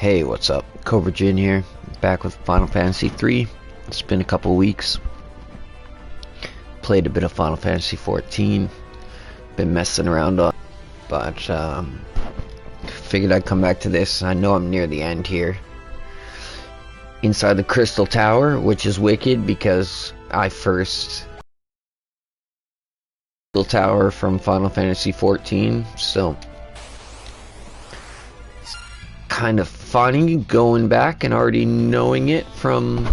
Hey, what's up? Cobrajin here, back with Final Fantasy 3. It's been a couple weeks. Played a bit of Final Fantasy 14. Been messing around on, but figured I'd come back to this. I know I'm near the end here. Inside the Crystal Tower, which is wicked because I first Crystal Tower from Final Fantasy 14, so kind of funny going back and already knowing it from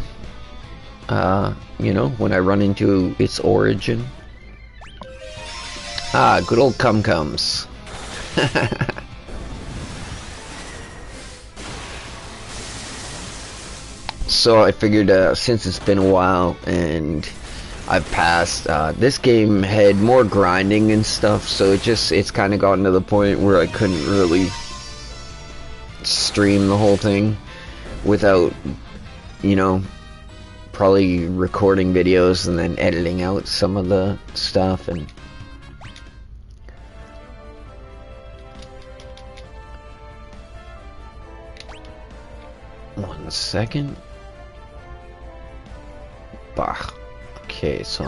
you know, when I run into its origin. Ah, good old cum-cums. So I figured since it's been a while and I've passed, this game had more grinding and stuff, so it's kind of gotten to the point where I couldn't really stream the whole thing without, you know, probably recording videos and then editing out some of the stuff. And one second. Bah. Okay, so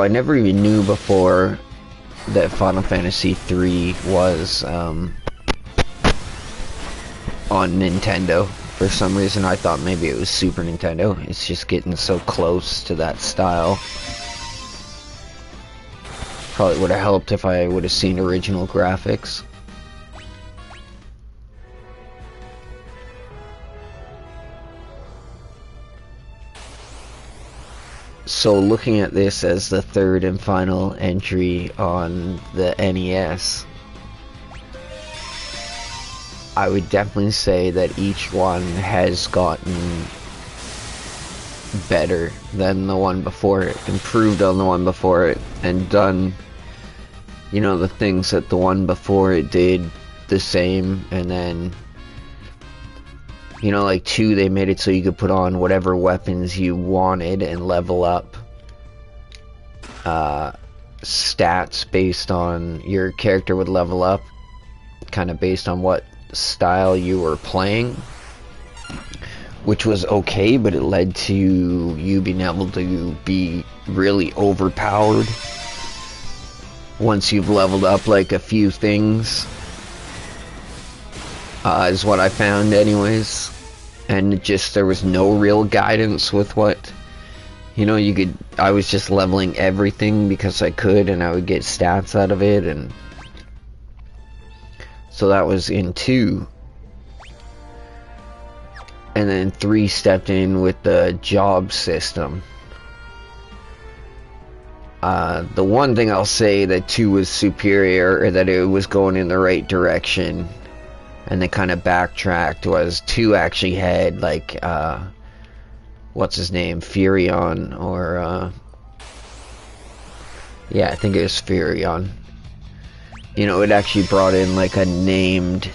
I never even knew before that Final Fantasy 3 was on Nintendo. For some reason I thought maybe it was Super Nintendo. It's just getting so close to that style. Probably would have helped if I would have seen original graphics. So looking at this as the third and final entry on the NES, I would definitely say that each one has gotten better than the one before it, improved on the one before it, and done, you know, the things that the one before it did the same. And then, you know, like 2, they made it so you could put on whatever weapons you wanted and level up stats based on your character would level up, kind of based on what style you were playing, which was okay, but it led to you being able to be really overpowered once you've leveled up like a few things. Is what I found anyways. And just there was no real guidance with what, you know, I was just leveling everything because I could, and I would get stats out of it. And so that was in 2. And then 3 stepped in with the job system. The one thing I'll say that 2 was superior, or that it was going in the right direction, and they kind of backtracked, was 2 actually had, like, what's his name? Furion, or, yeah, I think it was Furion. You know, it actually brought in, like, a named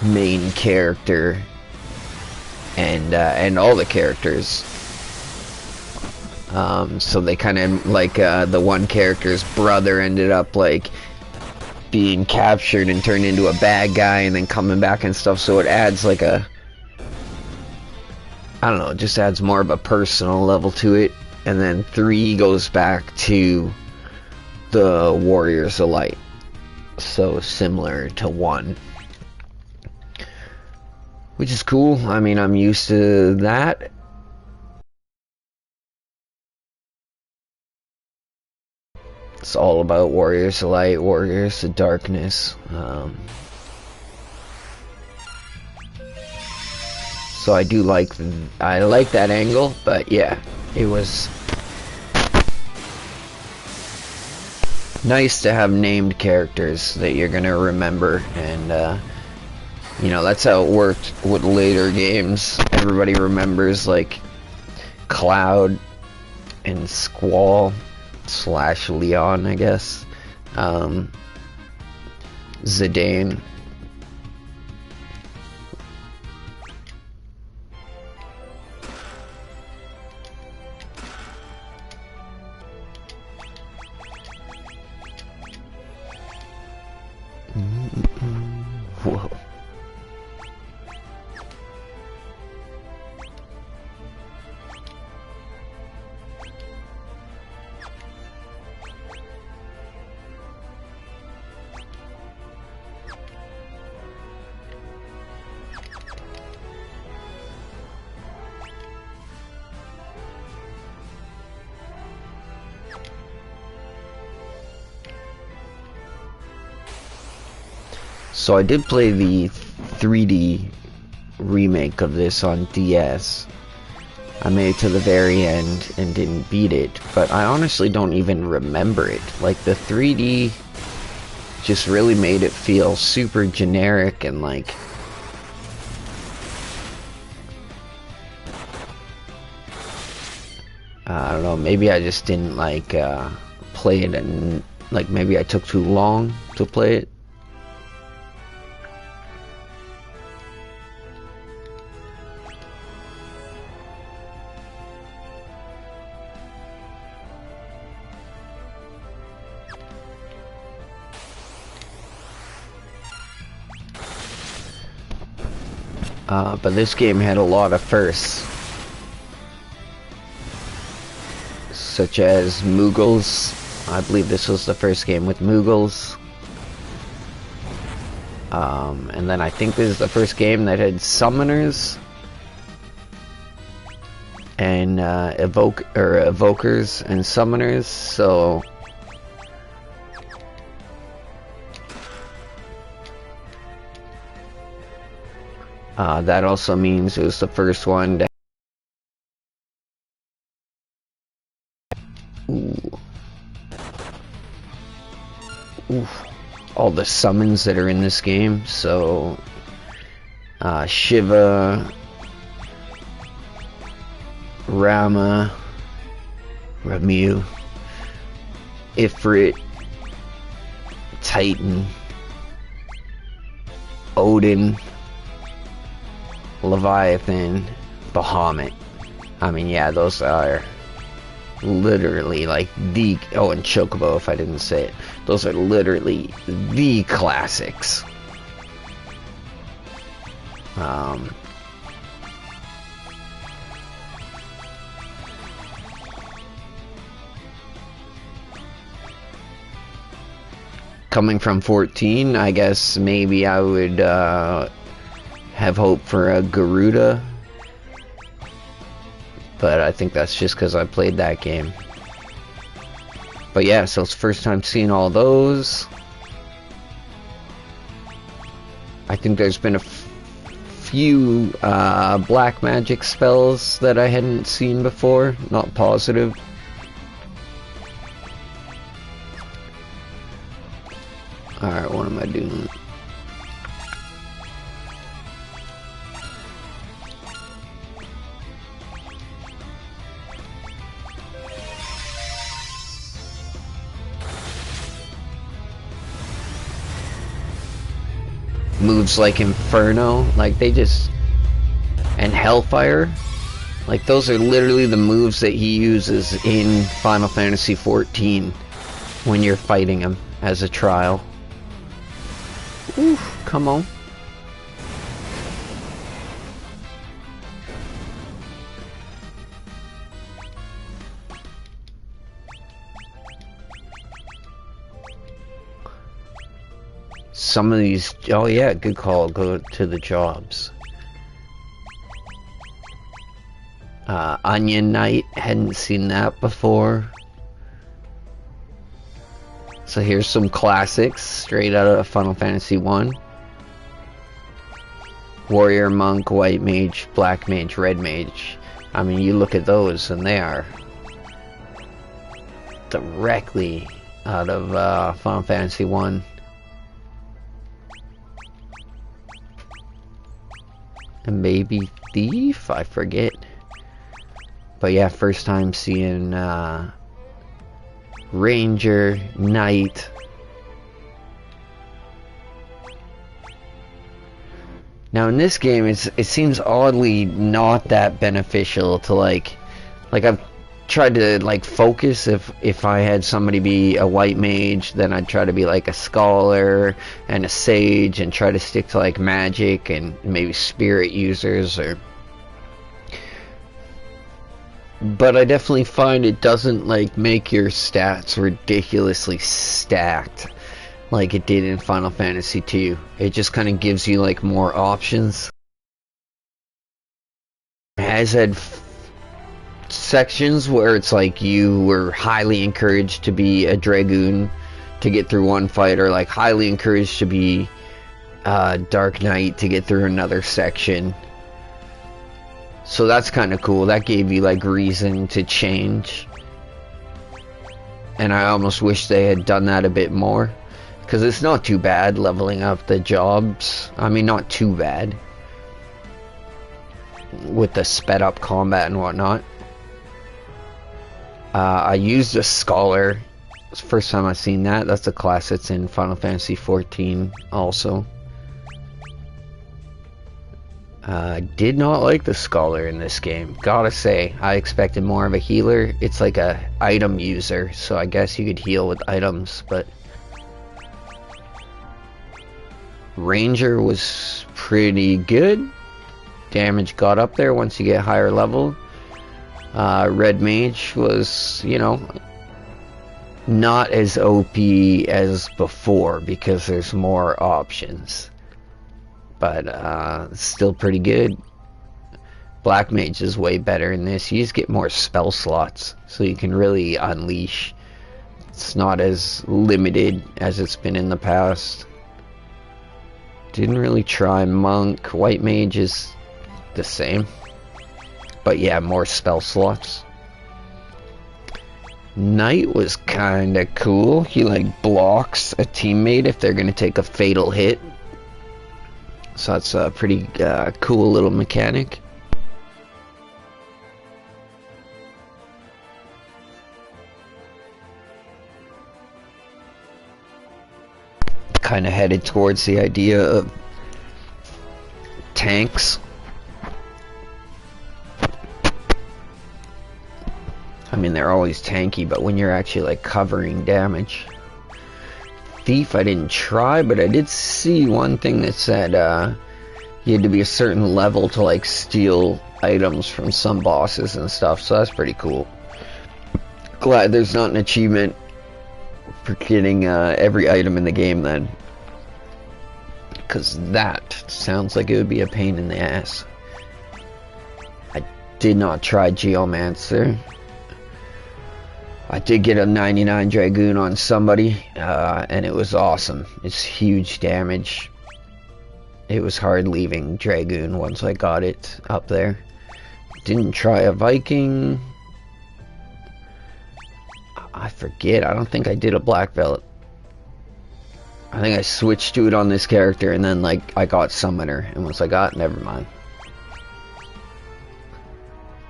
main character, and all the characters. So they kind of, like, the one character's brother ended up, like, being captured and turned into a bad guy and then coming back and stuff, so it adds like a, I don't know, it just adds more of a personal level to it. And then 3 goes back to the Warriors of Light, so similar to 1, which is cool. I mean, I'm used to that. It's all about Warriors of Light, Warriors of Darkness. So I do like that angle, but yeah, it was nice to have named characters that you're gonna remember. And you know, that's how it worked with later games. Everybody remembers, like, Cloud and Squall / Leon, I guess. Zidane. So I did play the 3D remake of this on DS. I made it to the very end and didn't beat it, but I honestly don't even remember it. Like, the 3D just really made it feel super generic and like... I don't know, maybe I just didn't like play it, and like maybe I took too long to play it. But this game had a lot of firsts, such as Moogles. I believe this was the first game with Moogles. And then I think this is the first game that had summoners and evokers and summoners. So that also means it was the first one to... Ooh. Oof. All the summons that are in this game. So Shiva, Rama, Ramu, Ifrit, Titan, Odin, Leviathan, Bahamut. I mean, yeah, those are literally like the... Oh, and Chocobo, if I didn't say it. Those are literally the classics. Coming from 14, I guess maybe I would have hope for a Garuda, but I think that's just because I played that game. But yeah, so it's the first time seeing all those. I think there's been a few black magic spells that I hadn't seen before, not positive. Alright, what am I doing? Moves like Inferno, like they just... and Hellfire, like those are literally the moves that he uses in Final Fantasy XIV when you're fighting him as a trial. Oof, come on. Some of these... Oh yeah, good call. Go to the jobs. Onion Knight. Hadn't seen that before. So here's some classics straight out of Final Fantasy 1. Warrior, Monk, White Mage, Black Mage, Red Mage. I mean, you look at those and they are directly out of Final Fantasy 1. And maybe Thief? I forget. But yeah, first time seeing Ranger, Knight. Now in this game, it seems oddly not that beneficial to like I've tried to like focus. If I had somebody be a white mage, then I'd try to be like a scholar and a sage and try to stick to like magic and maybe spirit users or... But I definitely find it doesn't like make your stats ridiculously stacked like it did in Final Fantasy 2. It just kind of gives you like more options. It has had sections where it's like you were highly encouraged to be a dragoon to get through one fight, or like highly encouraged to be Dark Knight to get through another section. So that's kind of cool. That gave you like reason to change. And I almost wish they had done that a bit more. Because it's not too bad leveling up the jobs. I mean, not too bad. With the sped up combat and whatnot. I used a Scholar. It's the first time I've seen that. That's a class that's in Final Fantasy XIV also. I did not like the Scholar in this game. Gotta say, I expected more of a healer. It's like a item user, so I guess you could heal with items, but... Ranger was pretty good. Damage got up there once you get higher level. Red Mage was, you know, not as OP as before because there's more options. But still pretty good. Black Mage is way better in this. You just get more spell slots, so you can really unleash. It's not as limited as it's been in the past. Didn't really try Monk. White Mage is the same. But yeah, more spell slots. Knight was kinda cool. He like blocks a teammate if they're gonna take a fatal hit. So that's a pretty cool little mechanic. Kind of headed towards the idea of tanks. I mean, they're always tanky, but when you're actually like covering damage. Thief I didn't try, but I did see one thing that said you had to be a certain level to like steal items from some bosses and stuff, so that's pretty cool. Glad there's not an achievement for getting every item in the game then, because that sounds like it would be a pain in the ass. I did not try Geomancer. I did get a 99 Dragoon on somebody, and it was awesome. It's huge damage. It was hard leaving Dragoon once I got it up there. Didn't try a Viking. I forget, I don't think I did a Black Belt. I think I switched to it on this character, and then like I got Summoner, and once I got, never mind.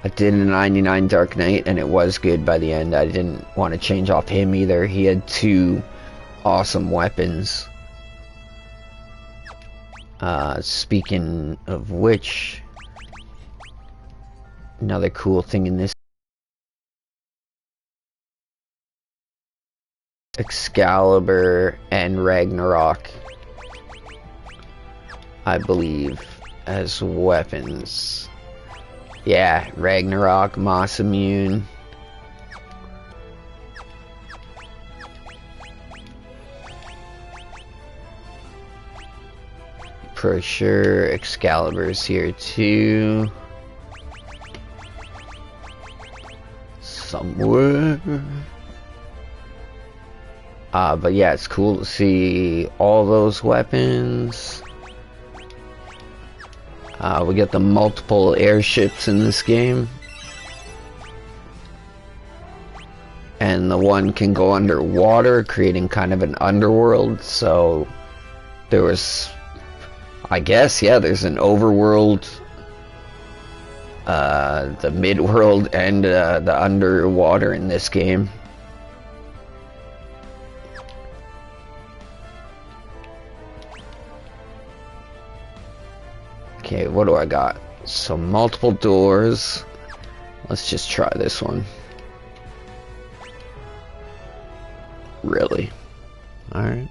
I did a 99 Dark Knight, and it was good by the end. I didn't want to change off him either. He had two awesome weapons. Speaking of which, another cool thing in this, Excalibur and Ragnarok, I believe, as weapons. Yeah, Ragnarok, Moss Immune. For sure, Excalibur's here too. Somewhere. But yeah, it's cool to see all those weapons. We get the multiple airships in this game. And the one can go underwater, creating kind of an underworld. So there was, I guess, yeah, there's an overworld, the midworld, and the underwater in this game. Okay, what do I got? So multiple doors. Let's just try this one. Really? Alright.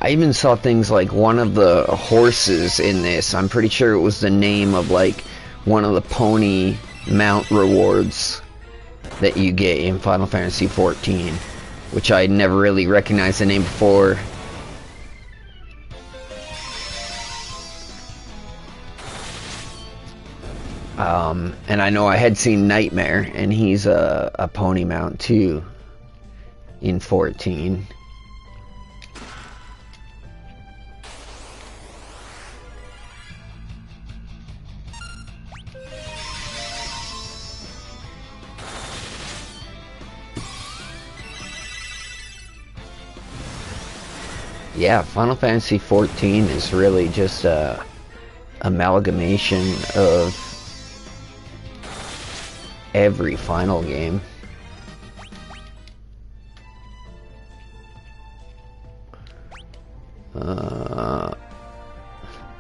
I even saw things like one of the horses in this. I'm pretty sure it was the name of like one of the pony mount rewards that you get in Final Fantasy XIV, which I never really recognized the name before. And I know I had seen Nightmare, and he's a pony mount too in 14. Yeah, Final Fantasy 14 is really just a amalgamation of every final game.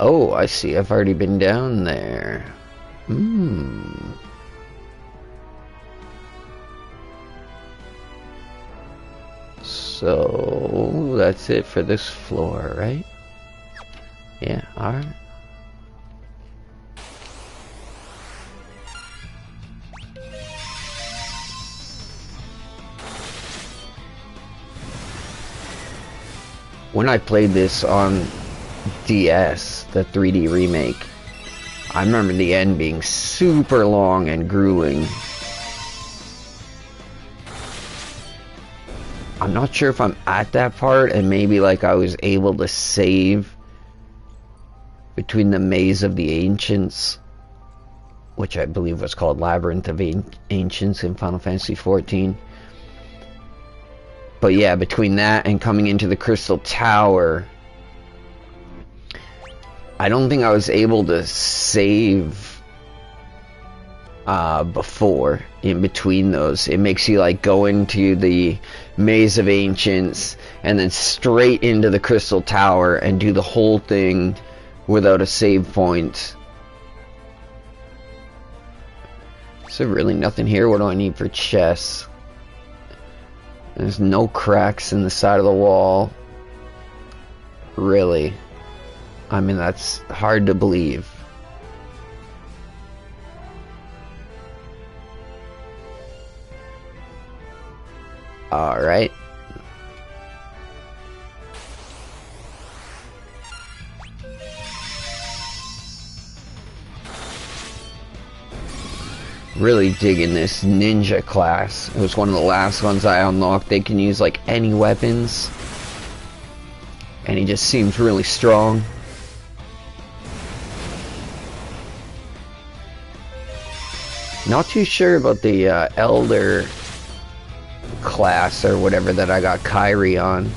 Oh, I see. I've already been down there. So that's it for this floor, right? Yeah, alright. When I played this on DS, the 3D remake, I remember the end being super long and grueling. I'm not sure if I'm at that part, and maybe like I was able to save between the Maze of the Ancients, which I believe was called Labyrinth of Ancients in Final Fantasy XIV. But yeah, between that and coming into the Crystal Tower, I don't think I was able to save before, in between those. It makes you like go into the Maze of Ancients and then straight into the Crystal Tower and do the whole thing without a save point. Is there really nothing here? What do I need for chests? There's no cracks in the side of the wall. Really? I mean, that's hard to believe. Alright. Really digging this ninja class. It was one of the last ones I unlocked. They can use like any weapons, and he just seems really strong. Not too sure about the Elder class or whatever that I got Kyrie on.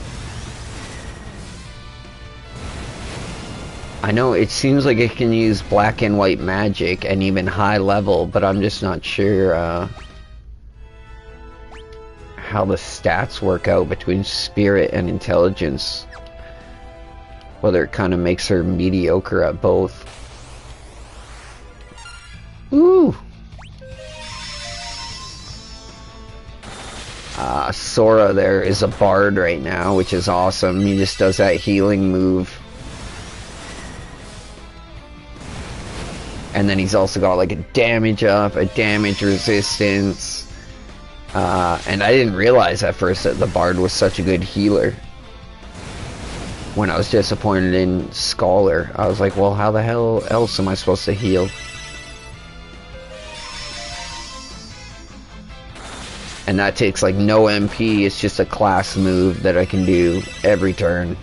I know it seems like it can use black and white magic and even high level, but I'm just not sure how the stats work out between spirit and intelligence. Whether it kind of makes her mediocre at both. Ooh! Sora there is a bard right now, which is awesome. He just does that healing move. And then he's also got like a damage up, a damage resistance. And I didn't realize at first that the bard was such a good healer. When I was disappointed in Scholar, I was like, well, how the hell else am I supposed to heal? And that takes like no MP, it's just a class move that I can do every turn.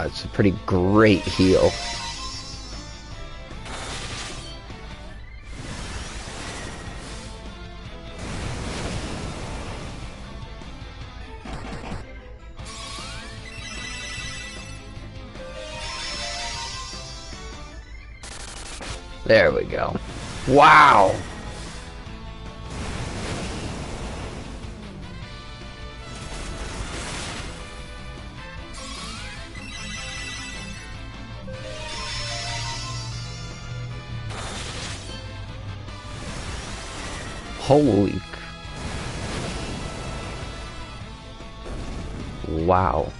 It's a pretty great heal. There we go. Wow! Holy... Wow.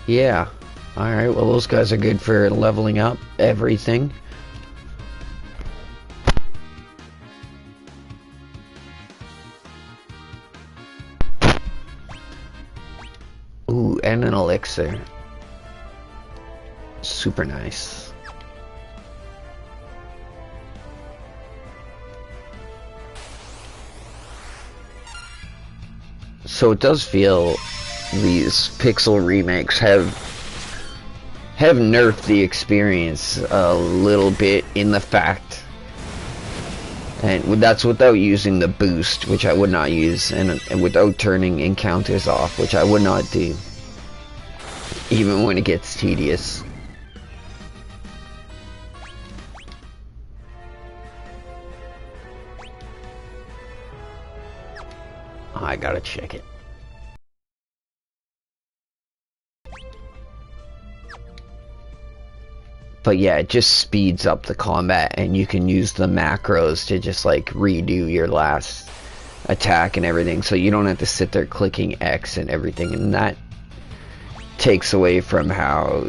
Yeah. Alright, well those guys are good for leveling up everything. Ooh, and an elixir. Super nice. So it does feel these pixel remakes have nerfed the experience a little bit, in the fact, and that's without using the boost, which I would not use, and without turning encounters off, which I would not do, even when it gets tedious. I gotta check it. But yeah, it just speeds up the combat, and you can use the macros to just like redo your last attack and everything, so you don't have to sit there clicking X and everything, and that takes away from how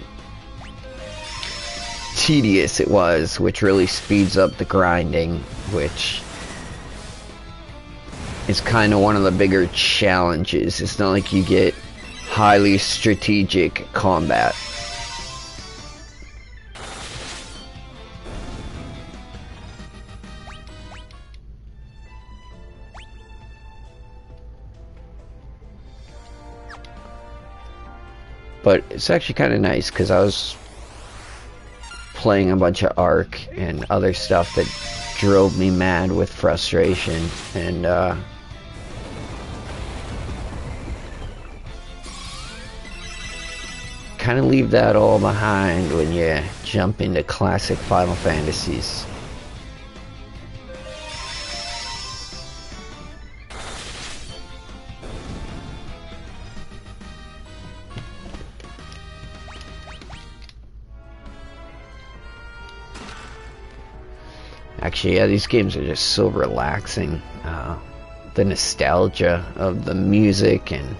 tedious it was, which really speeds up the grinding, which is kind of one of the bigger challenges. It's not like you get highly strategic combat. But it's actually kind of nice, because I was playing a bunch of Ark and other stuff that drove me mad with frustration, and kind of leave that all behind when you jump into classic Final Fantasies. Actually, yeah, these games are just so relaxing. The nostalgia of the music, and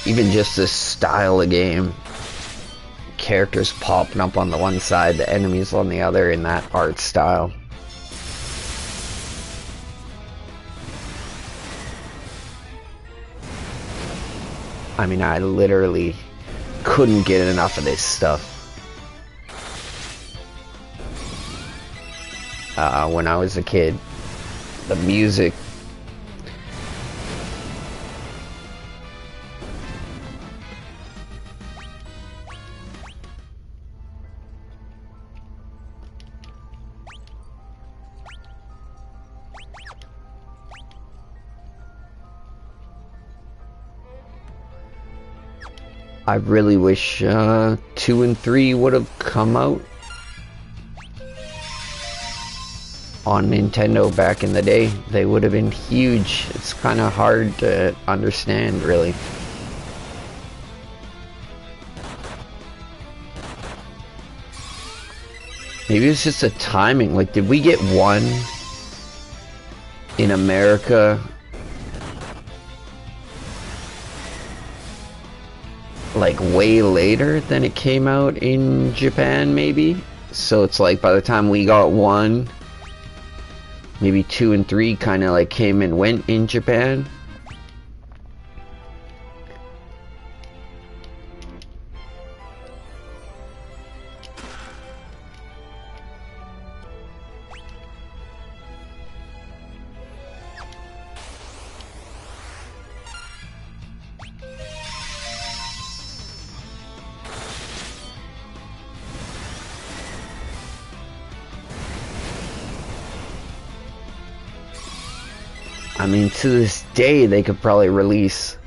even just this style of game. Characters popping up on the one side, the enemies on the other, in that art style. I mean, I literally couldn't get enough of this stuff. When I was a kid, the music, I really wish 2 and 3 would have come out on Nintendo back in the day. They would have been huge. It's kind of hard to understand, really. Maybe it's just a timing. Like, did we get one in America like way later than it came out in Japan, maybe? So it's like by the time we got 1, maybe 2 and 3 kind of like came and went in Japan. I mean, to this day, they could probably release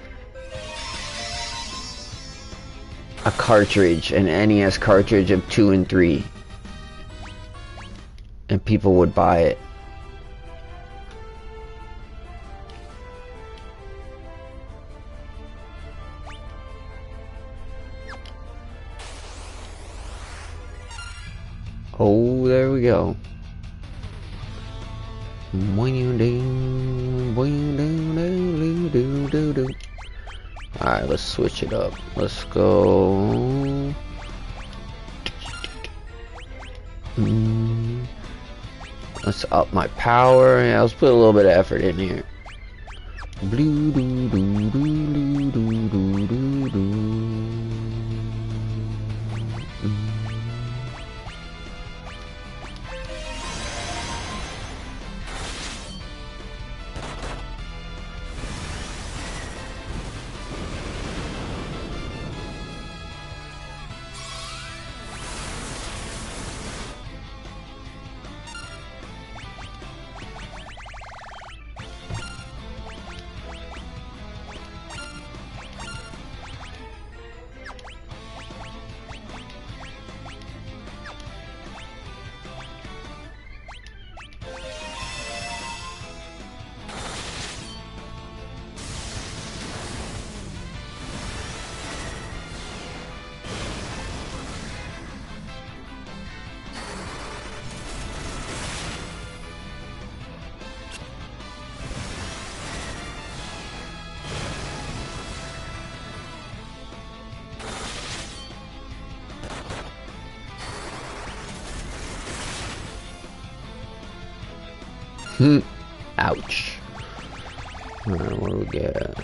a cartridge, an NES cartridge of 2 and 3, and people would buy it. Oh, there we go. Alright, let's switch it up. Let's go. Let's up my power. Yeah, let's put a little bit of effort in here. Blue doo doo doo doo doo doo doo. Ouch. Alright, what do we get?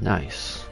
Nice.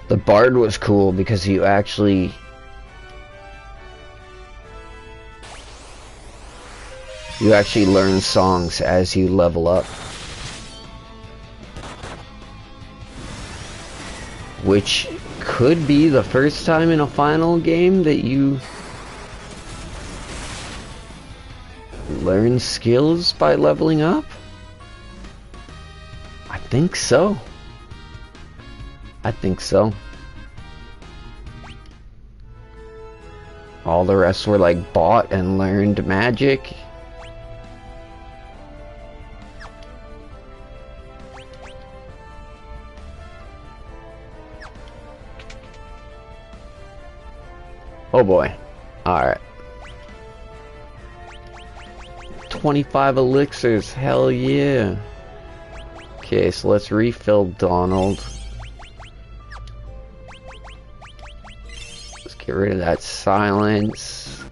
The Bard was cool because you actually learn songs as you level up, which could be the first time in a final game that you learn skills by leveling up. I think so. All the rest were like bought and learned magic. Oh boy. Alright. 25 elixirs, hell yeah. Okay, so let's refill Donald. Let's get rid of that silence.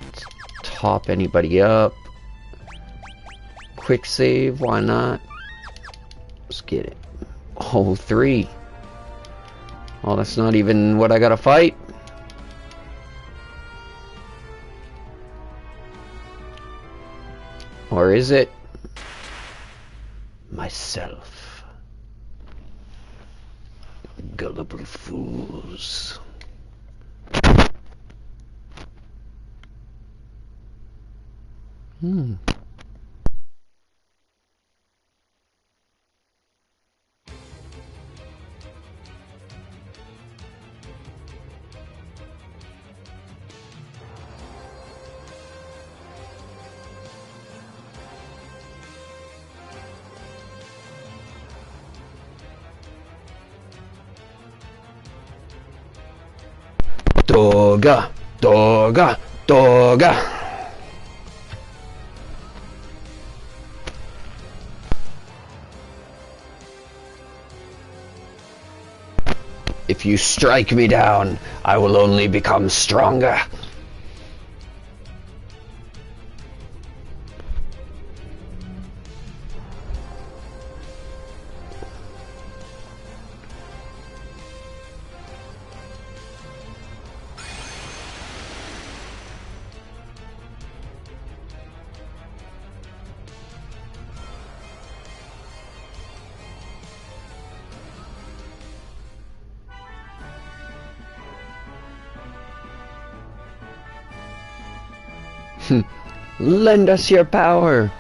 Let's top anybody up. Quick save, why not? Let's get it. Oh, 3. Oh, that's not even what I gotta fight. Or is it? Myself. Gullible fools. Doga, doga, doga. If you strike me down, I will only become stronger. Lend us your power.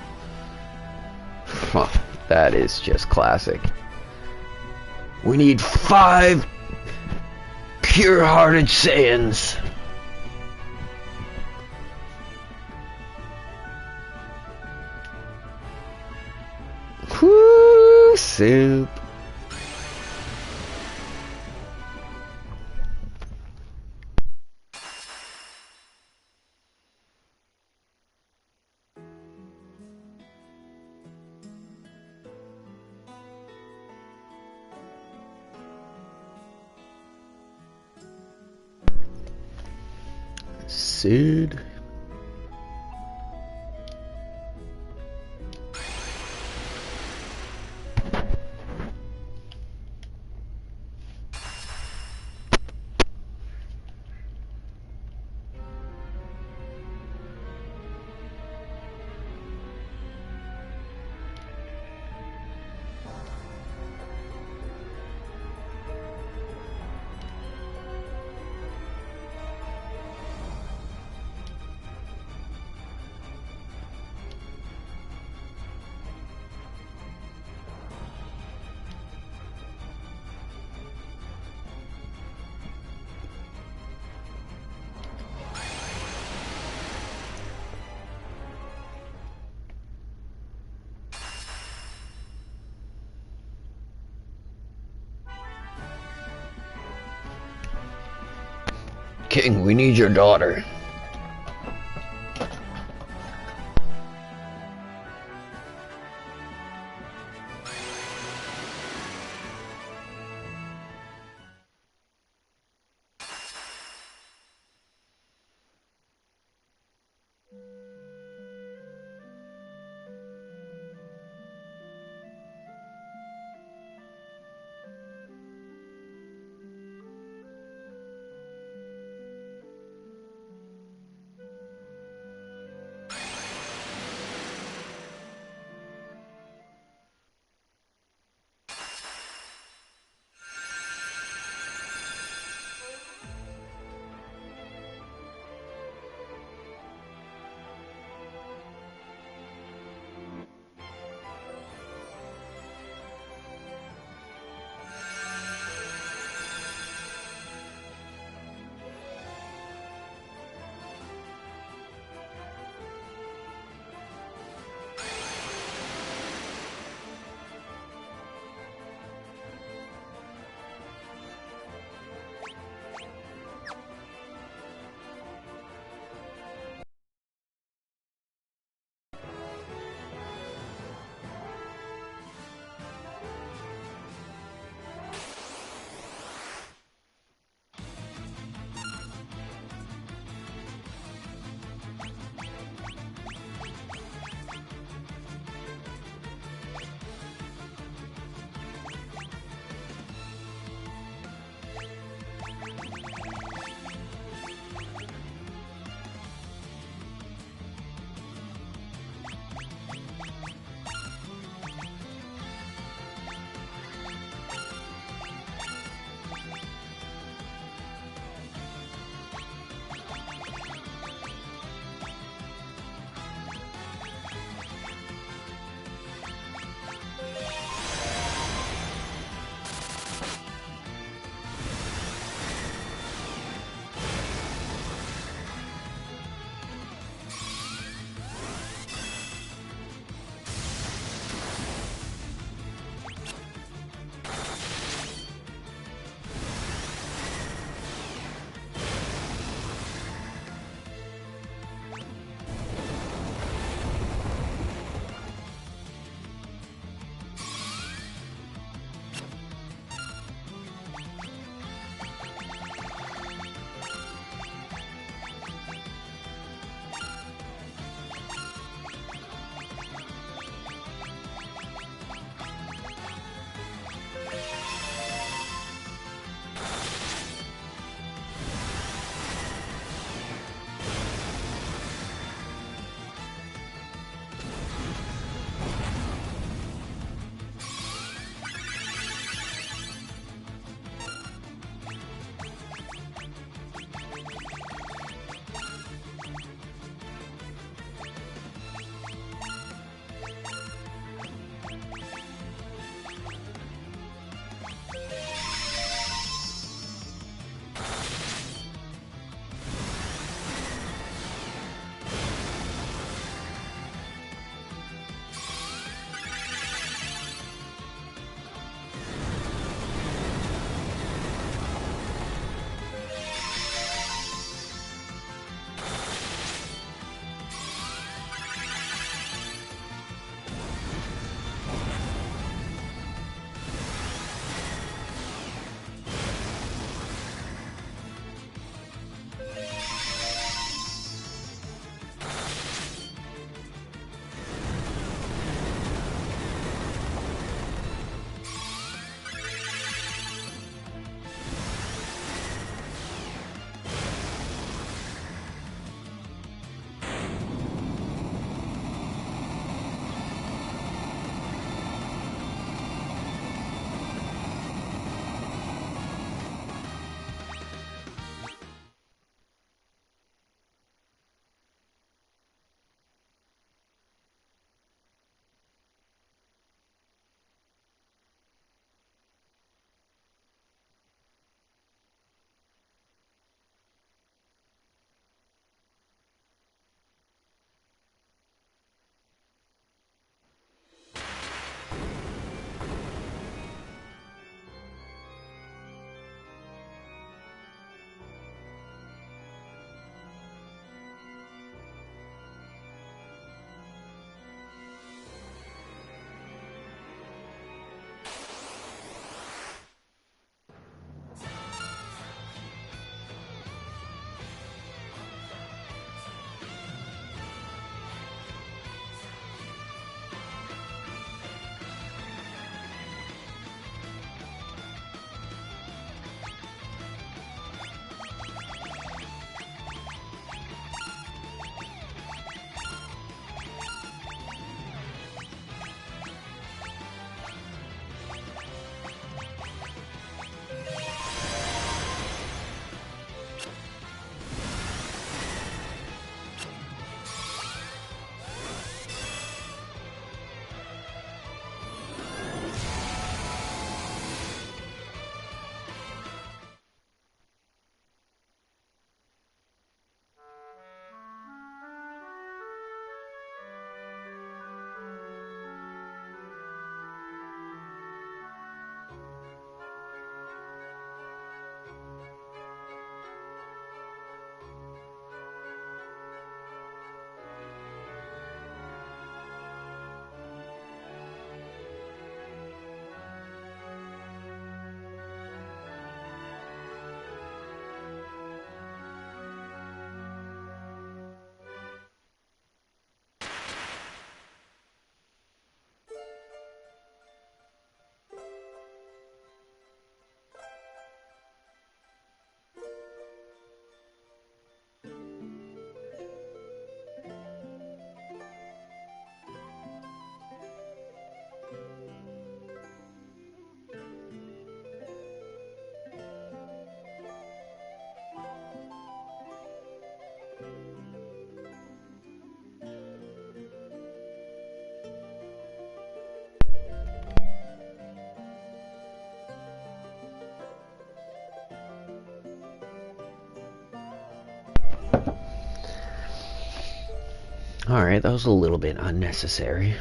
That is just classic. We need 5 pure-hearted Saiyans. Whoo, soup. Sid. King, we need your daughter. Alright, that was a little bit unnecessary.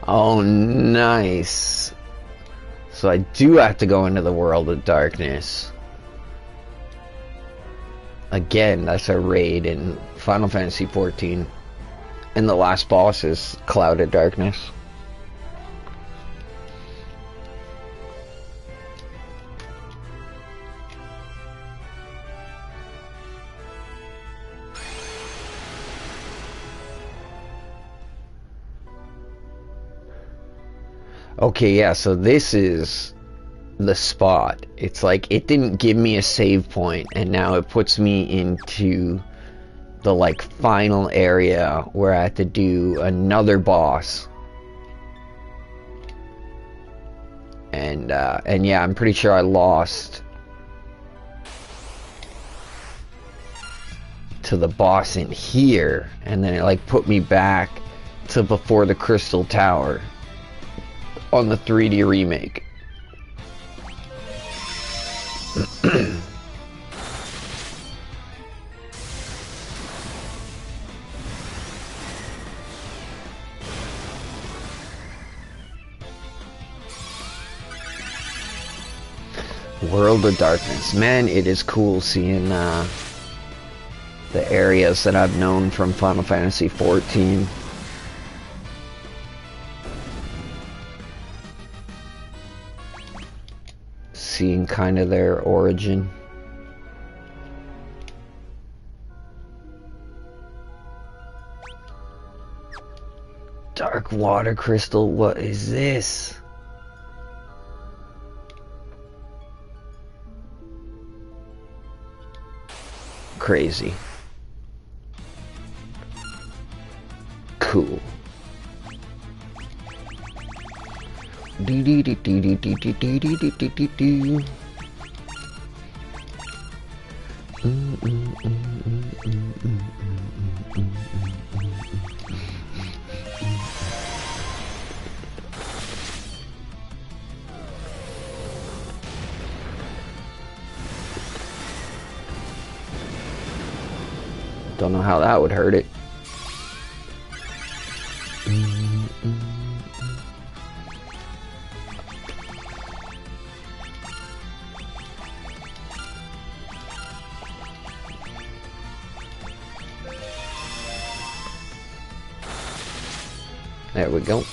Oh, nice. So I do have to go into the world of darkness. Again, that's a raid in Final Fantasy XIV. And the last boss is Cloud of Darkness. Okay, yeah, so this is the spot. It's like it didn't give me a save point, and now it puts me into the like final area where I have to do another boss. And yeah, I'm pretty sure I lost to the boss in here, and then it like put me back to before the Crystal Tower on the 3D remake. World of Darkness. Man, it is cool seeing the areas that I've known from Final Fantasy XIV. Seeing kind of their origin. Dark water crystal, what is this? Crazy. Cool. Don't know how that would hurt it. There we go.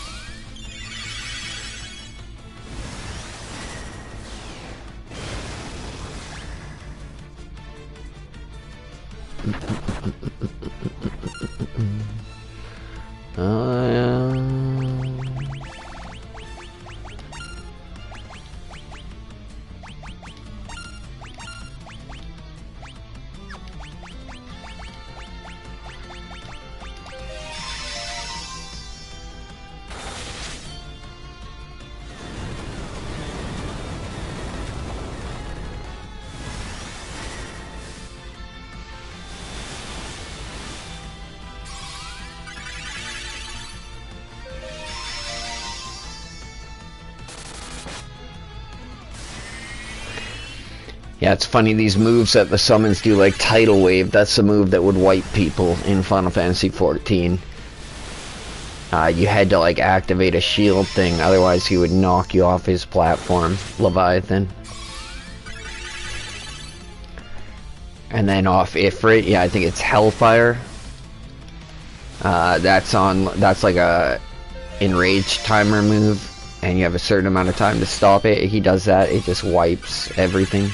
Yeah, it's funny, these moves that the summons do, like Tidal Wave, that's the move that would wipe people in Final Fantasy XIV. You had to, like, activate a shield thing, otherwise he would knock you off his platform, Leviathan. And then off Ifrit, yeah, I think it's Hellfire. That's like a enraged timer move, and you have a certain amount of time to stop it. He does that, it just wipes everything.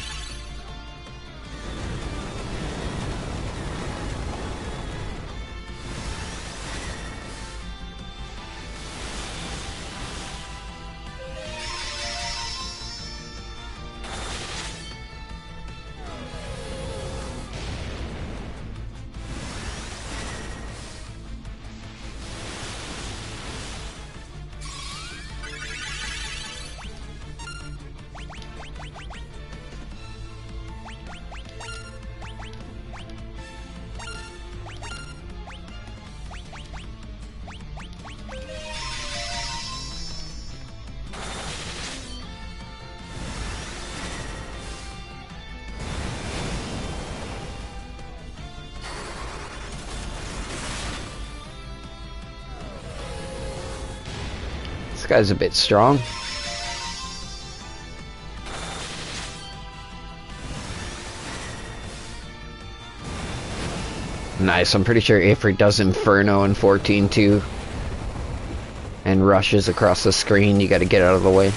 This guy's a bit strong. Nice, I'm pretty sure Ifrit does Inferno in 14-2 and rushes across the screen. You gotta get out of the way.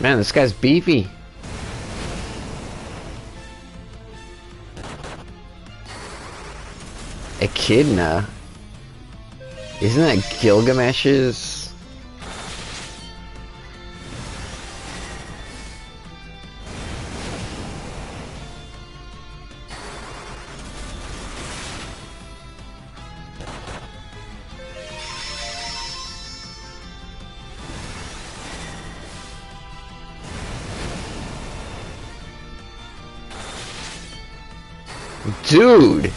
Man, this guy's beefy. Echidna? Isn't that Gilgamesh's? Dude!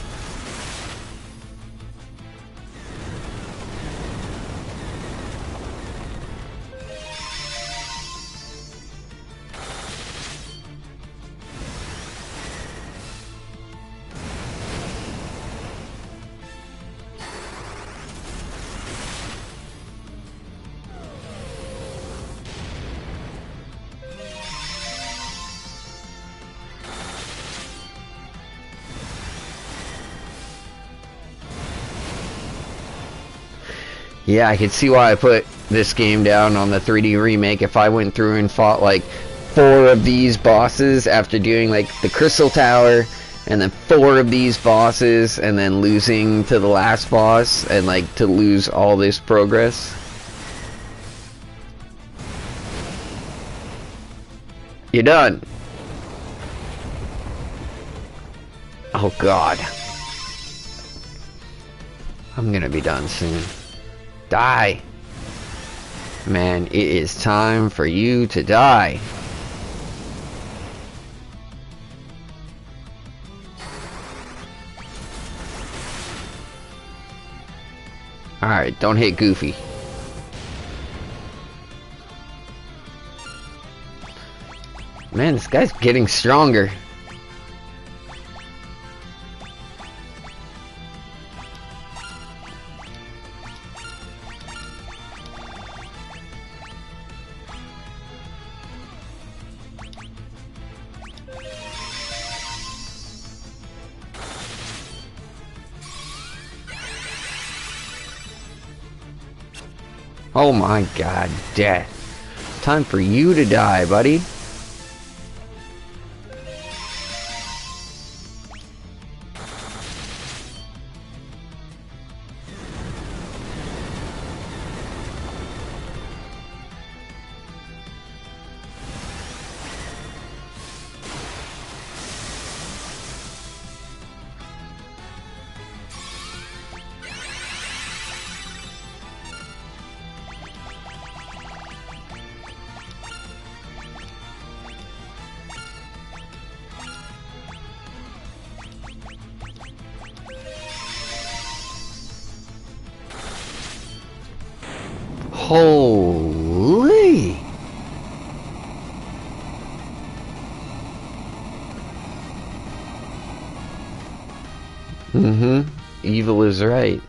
Yeah, I could see why I put this game down on the 3D remake. If I went through and fought like 4 of these bosses after doing like the Crystal Tower, and then 4 of these bosses, and then losing to the last boss, and like to lose all this progress. You're done. Oh god. I'm gonna be done soon. Die! Man, it is time for you to die. Alright, don't hit Goofy. Man, this guy's getting stronger. Oh my god, death. Time for you to die, buddy. Holy! Mm-hmm. Evil is right.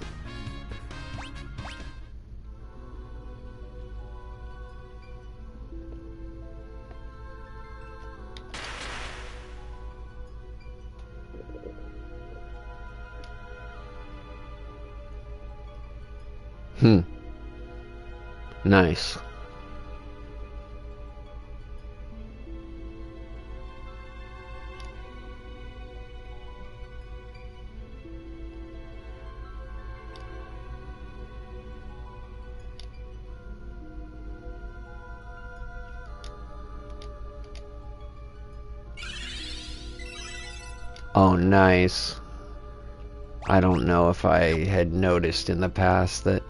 Nice. Oh, nice. I don't know if I had noticed in the past that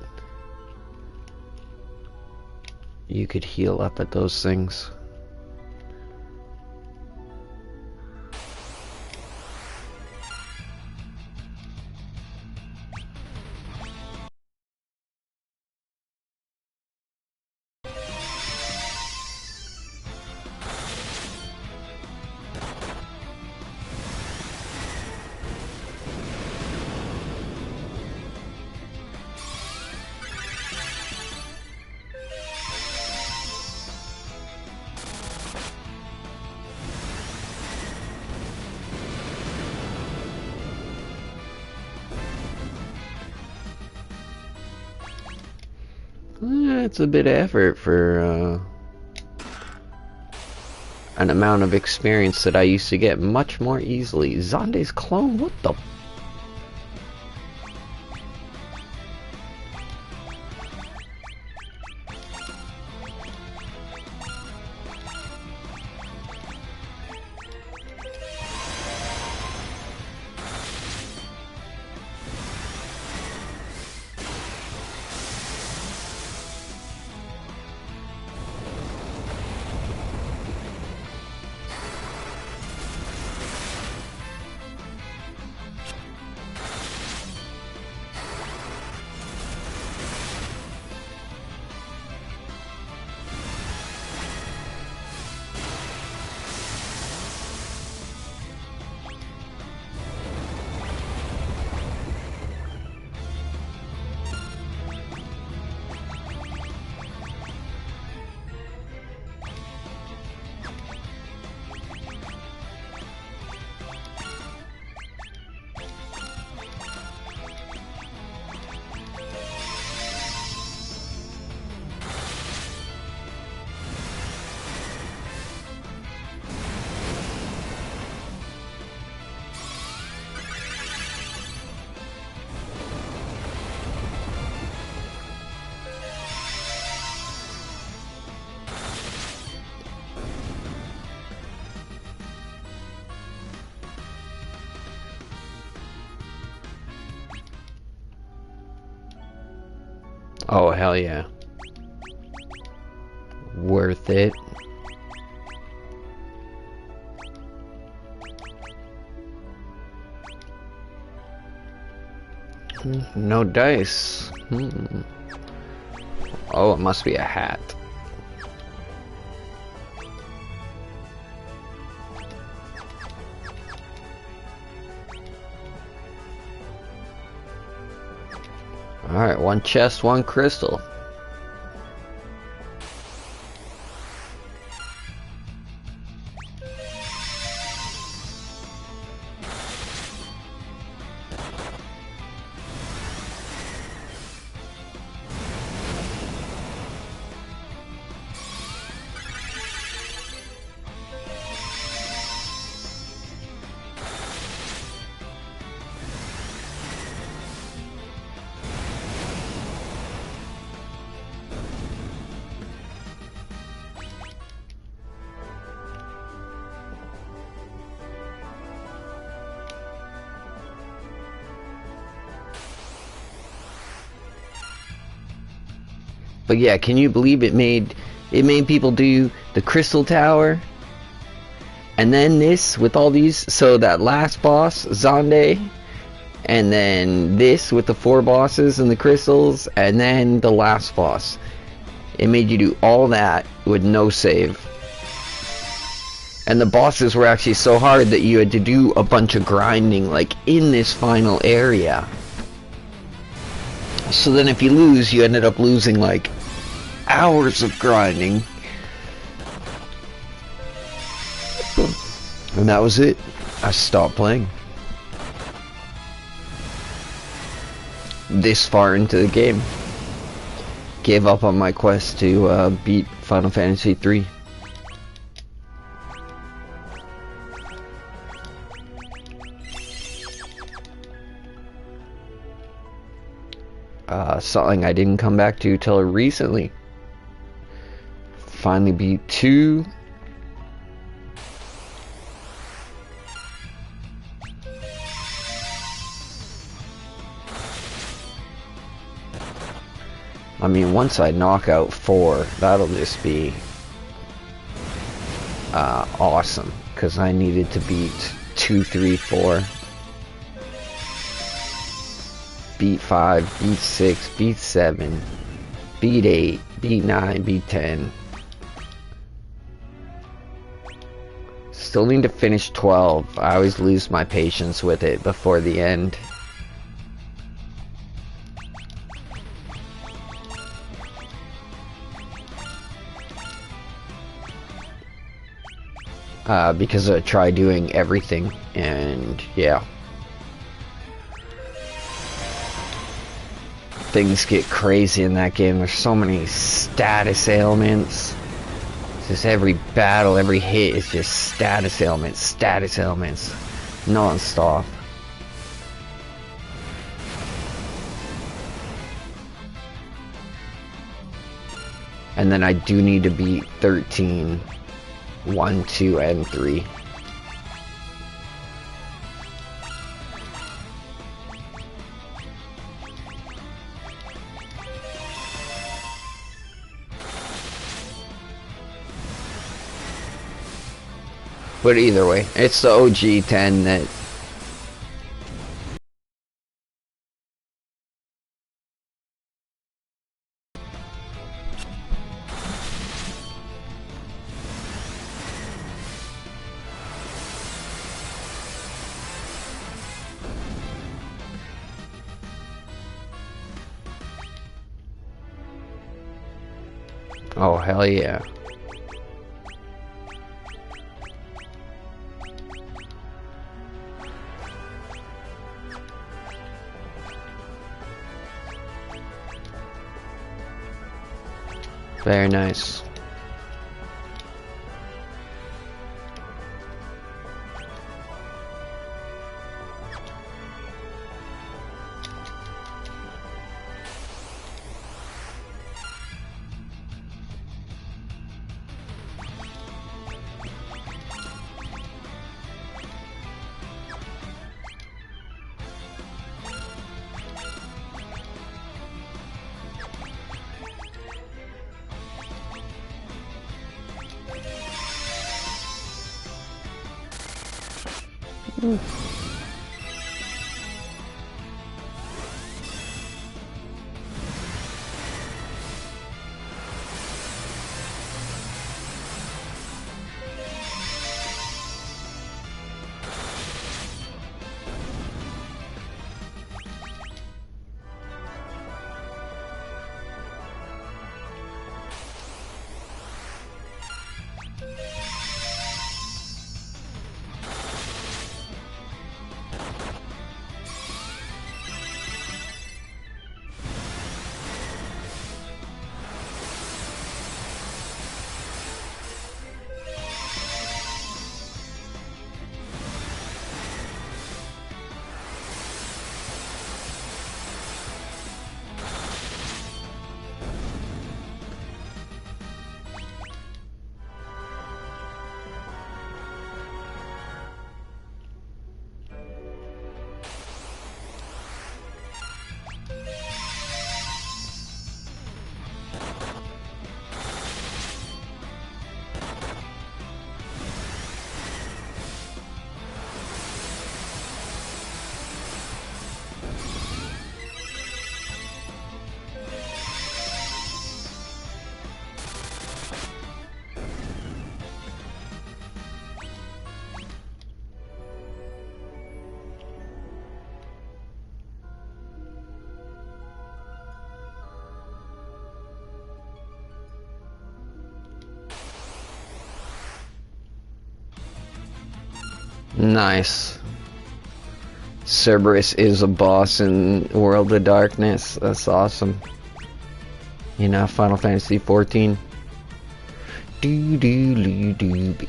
you could heal up at those things. it's a bit of effort for an amount of experience that I used to get much more easily. Zonde's clone? What the? Oh, hell yeah. Worth it. No dice. Oh, it must be a hat. Alright, one chest, one crystal. But yeah, can you believe it made people do the Crystal Tower, and then this with all these, so that last boss, Zonde, and then this with the 4 bosses and the crystals, and then the last boss. It made you do all that with no save. And the bosses were actually so hard that you had to do a bunch of grinding, like, in this final area. So then if you lose, you ended up losing, like, hours of grinding. And that was it. I stopped playing. This far into the game. Gave up on my quest to beat Final Fantasy 3. Something I didn't come back to till recently. Finally beat 2. I mean, once I knock out 4, that'll just be awesome, because I needed to beat 2, 3, 4. Beat 5, beat 6, beat 7, beat 8, beat 9, beat 10. Still need to finish 12. I always lose my patience with it before the end. Because I try doing everything, and yeah. things get crazy in that game. There's so many status ailments. Just every battle, every hit is just status ailments, non-stop. And then I do need to beat 13, 1, 2, and 3. But either way, it's the OG 10 that... Oh, hell yeah. Very nice. Nice. Cerberus is a boss in World of Darkness. That's awesome. You know, Final Fantasy 14. Do do do do.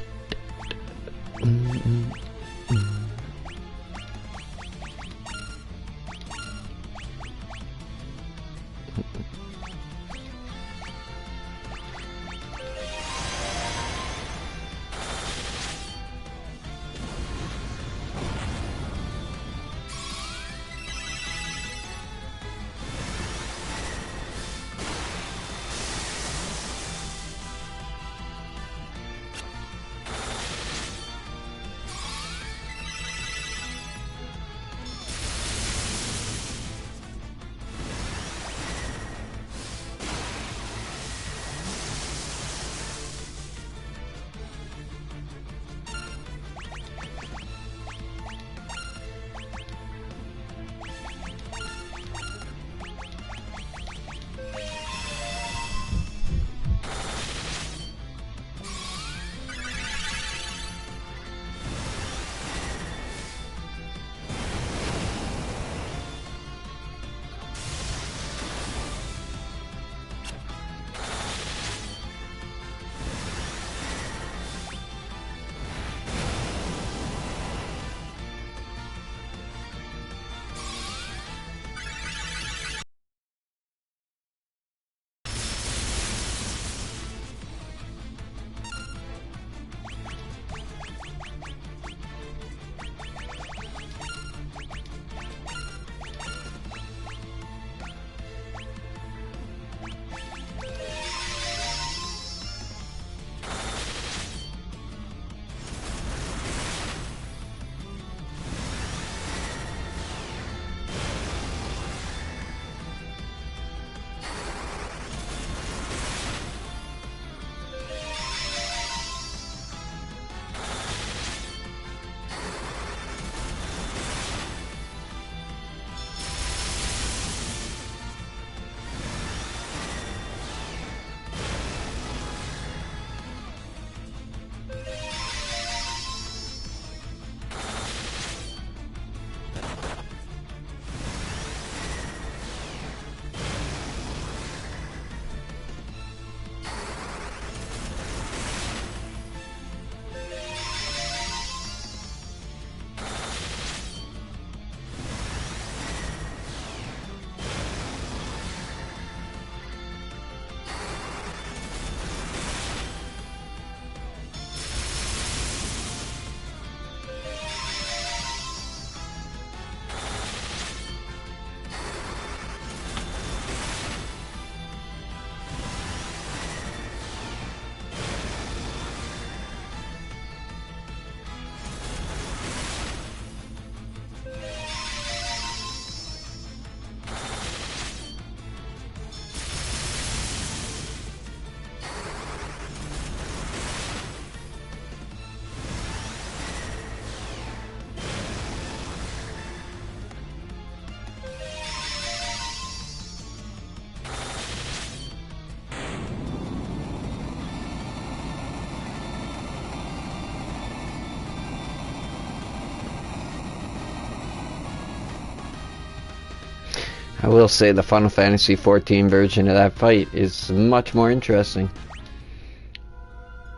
I will say the Final Fantasy XIV version of that fight is much more interesting.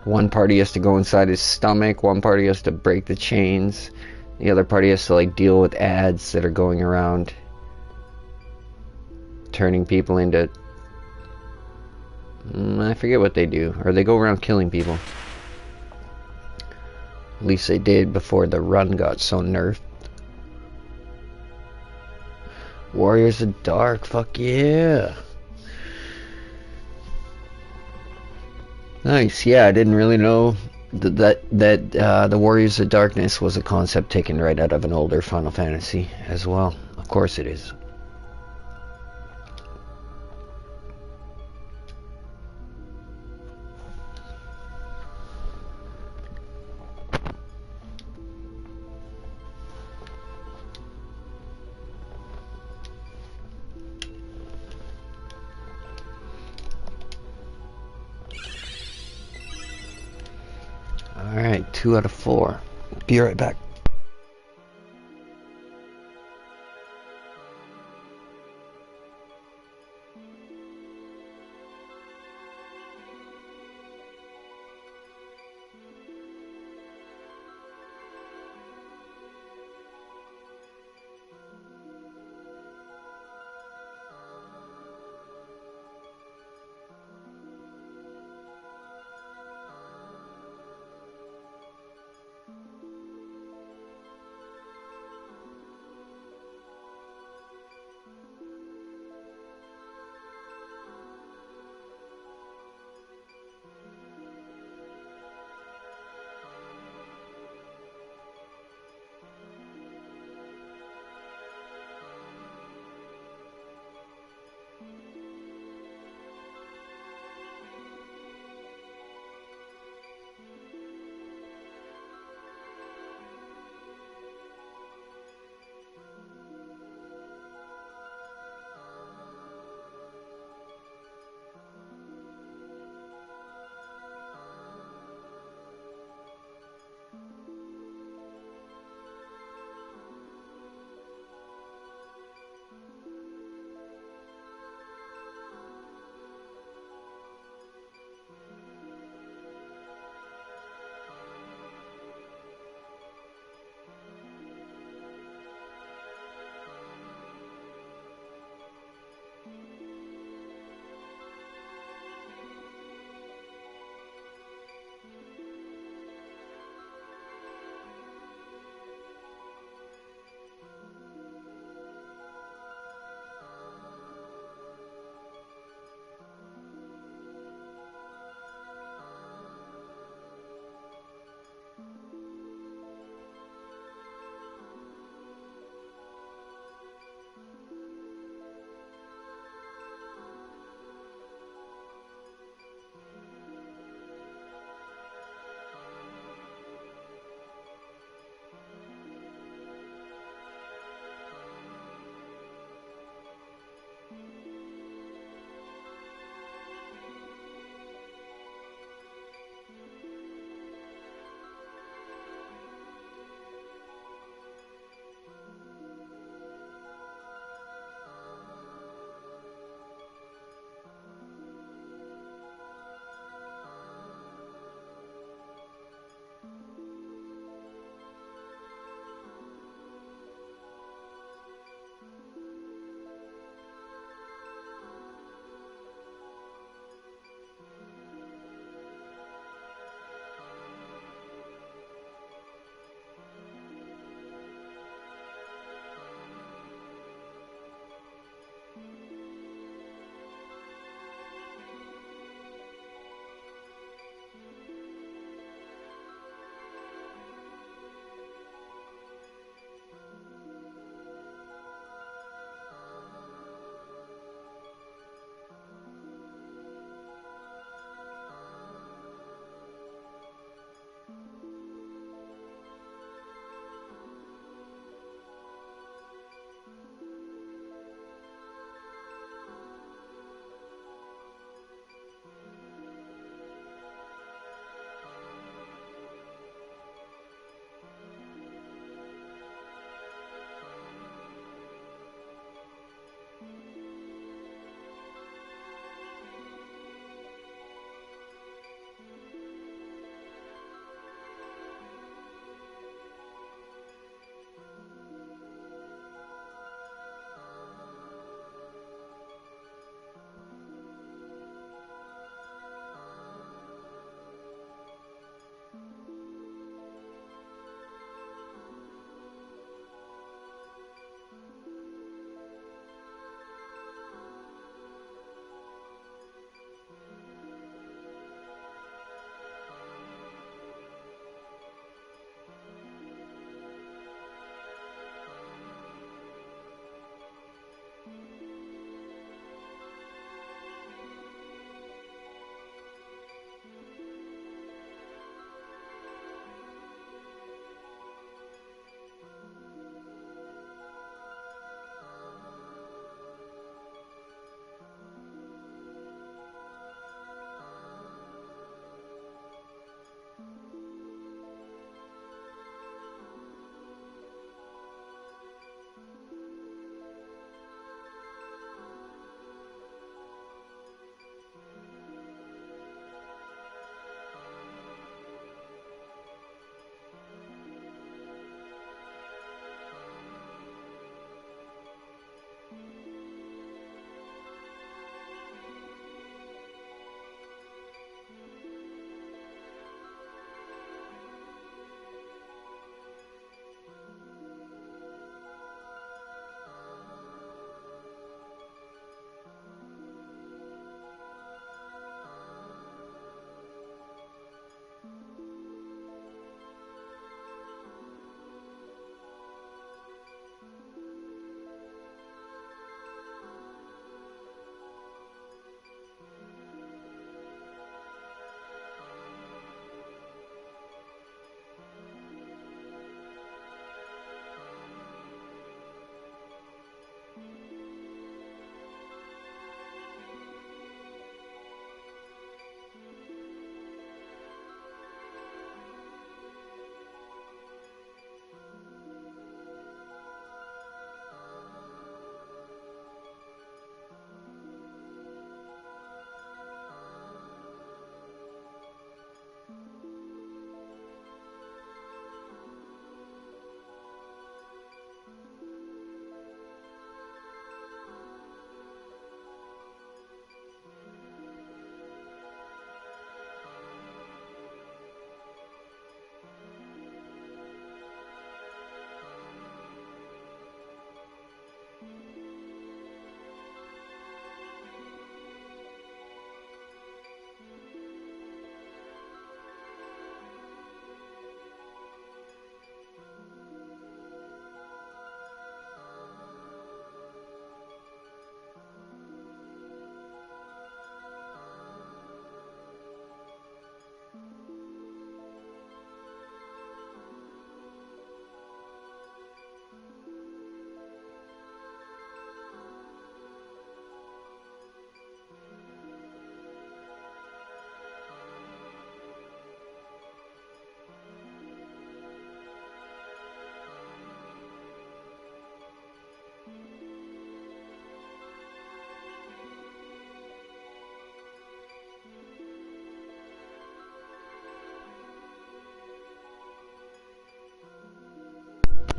One party has to go inside his stomach, one party has to break the chains, the other party has to like deal with ads that are going around turning people into... I forget what they do, or they go around killing people. At least they did before the run got so nerfed. Warriors of Dark, fuck yeah. Nice, yeah, I didn't really know that the Warriors of Darkness was a concept taken right out of an older Final Fantasy as well. Of course it is. Alright, 2 out of 4. Be right back.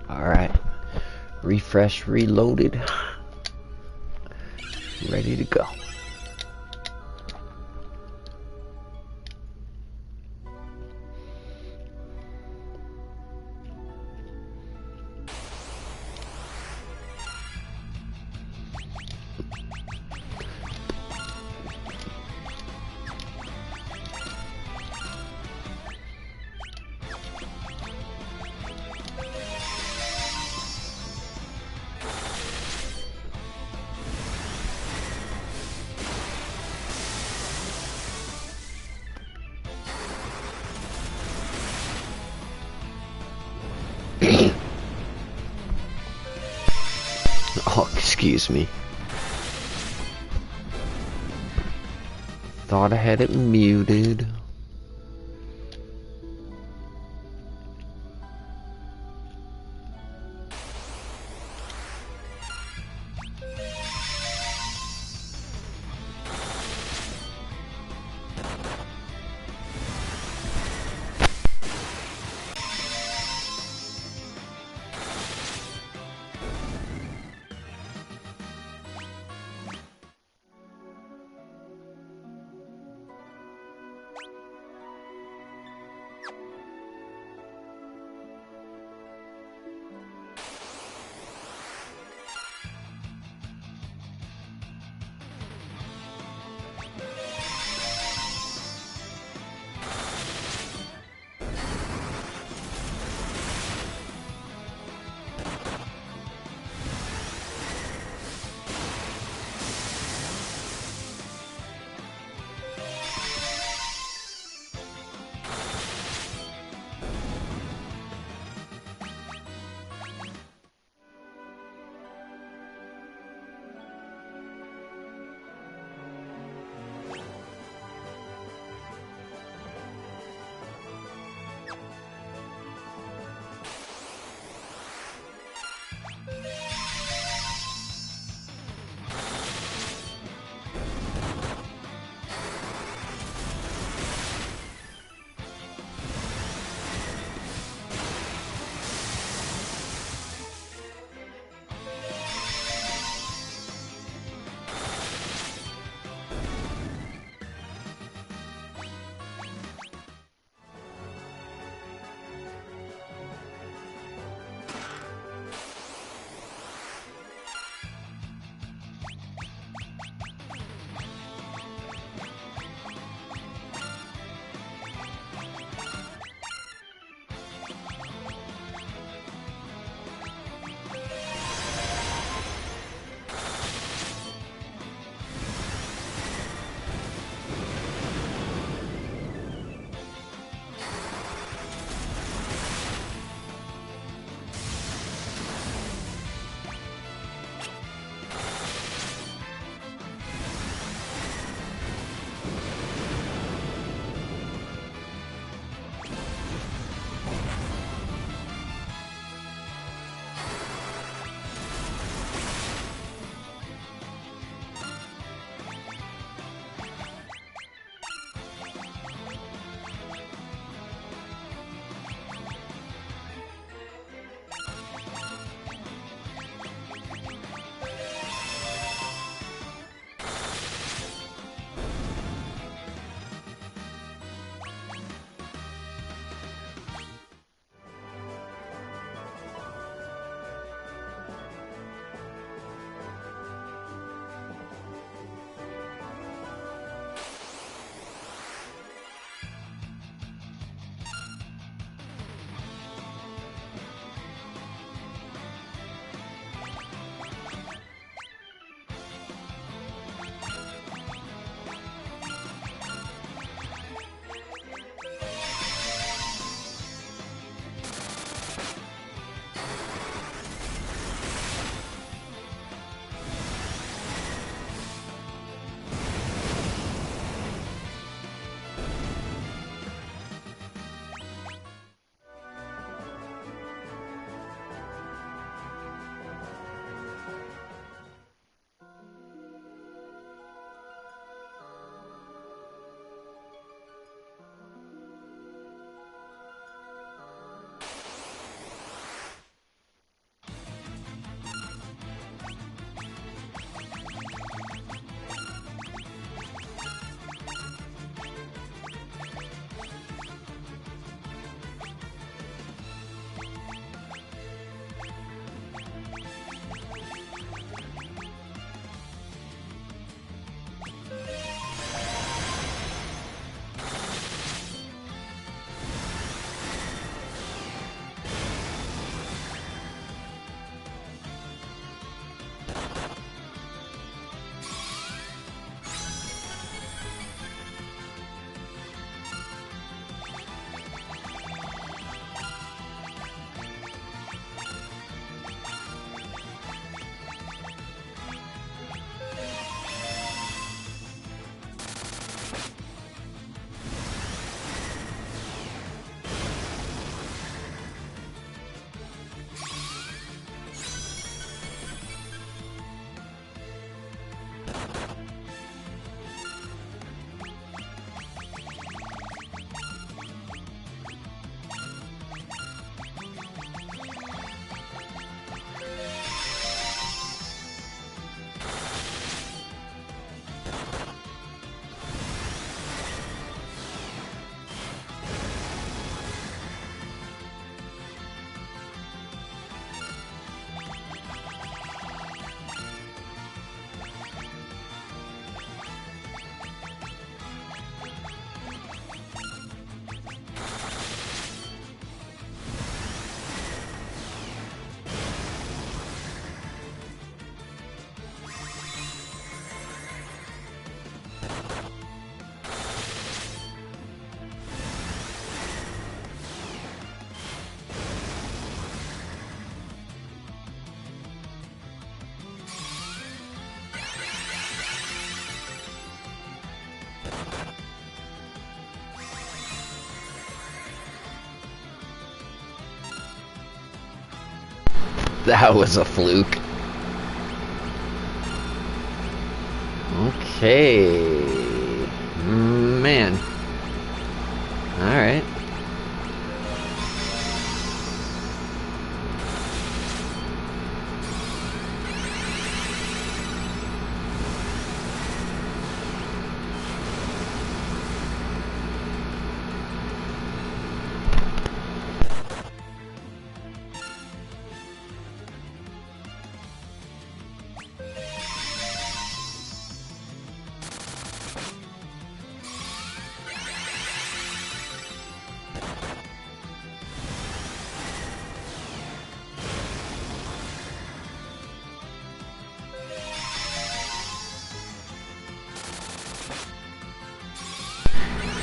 Alright. Refresh, reloaded. Ready to go. Oh, excuse me. Thought I had it muted. That was a fluke. Okay. Man. Alright.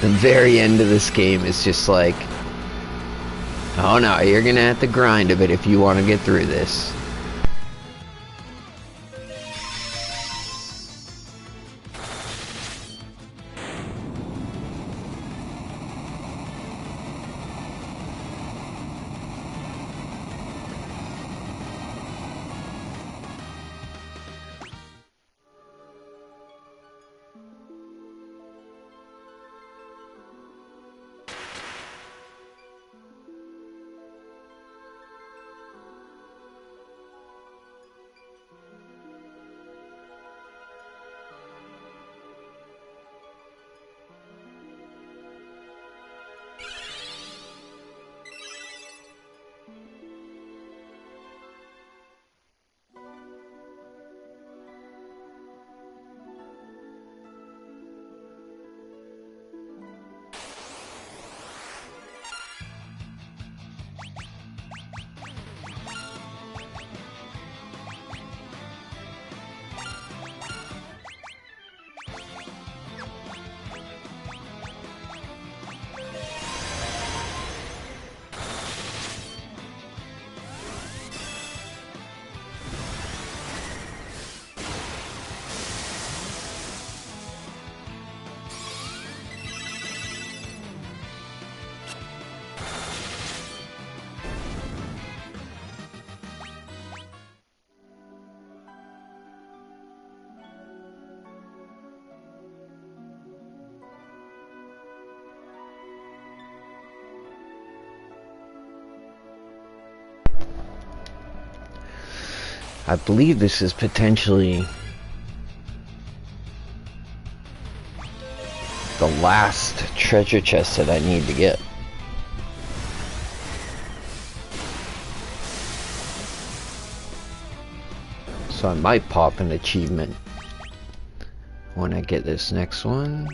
The very end of this game is just like, oh no, you're gonna have to grind a bit if you want to get through this. I believe this is potentially the last treasure chest that I need to get. So I might pop an achievement when I get this next one.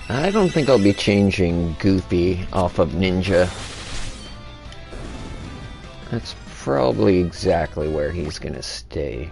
I don't think I'll be changing Goofy off of Ninja. That's probably exactly where he's gonna stay.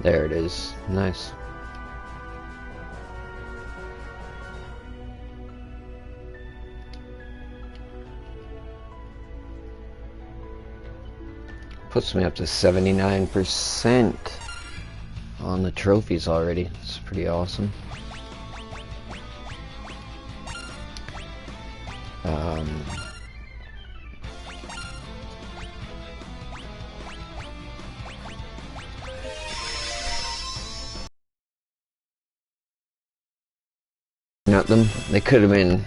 There it is. Nice. Puts me up to 79% on the trophies already. It's pretty awesome. Not them. They could have been,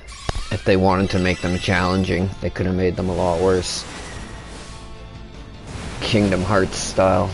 if they wanted to make them challenging, they could have made them a lot worse. Kingdom Hearts style.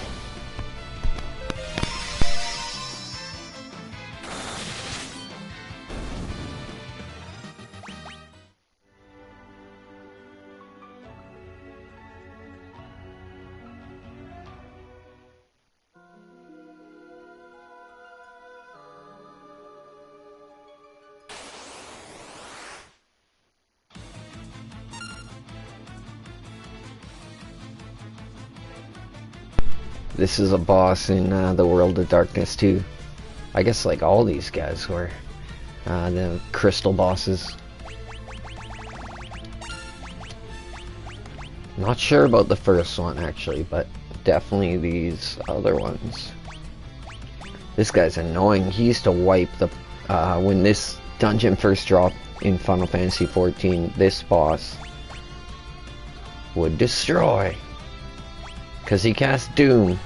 This is a boss in the World of Darkness too. I guess like all these guys were the crystal bosses. Not sure about the first one actually, but definitely these other ones. This guy's annoying. He used to wipe the when this dungeon first dropped in Final Fantasy XIV, this boss would destroy. Because he cast Doom.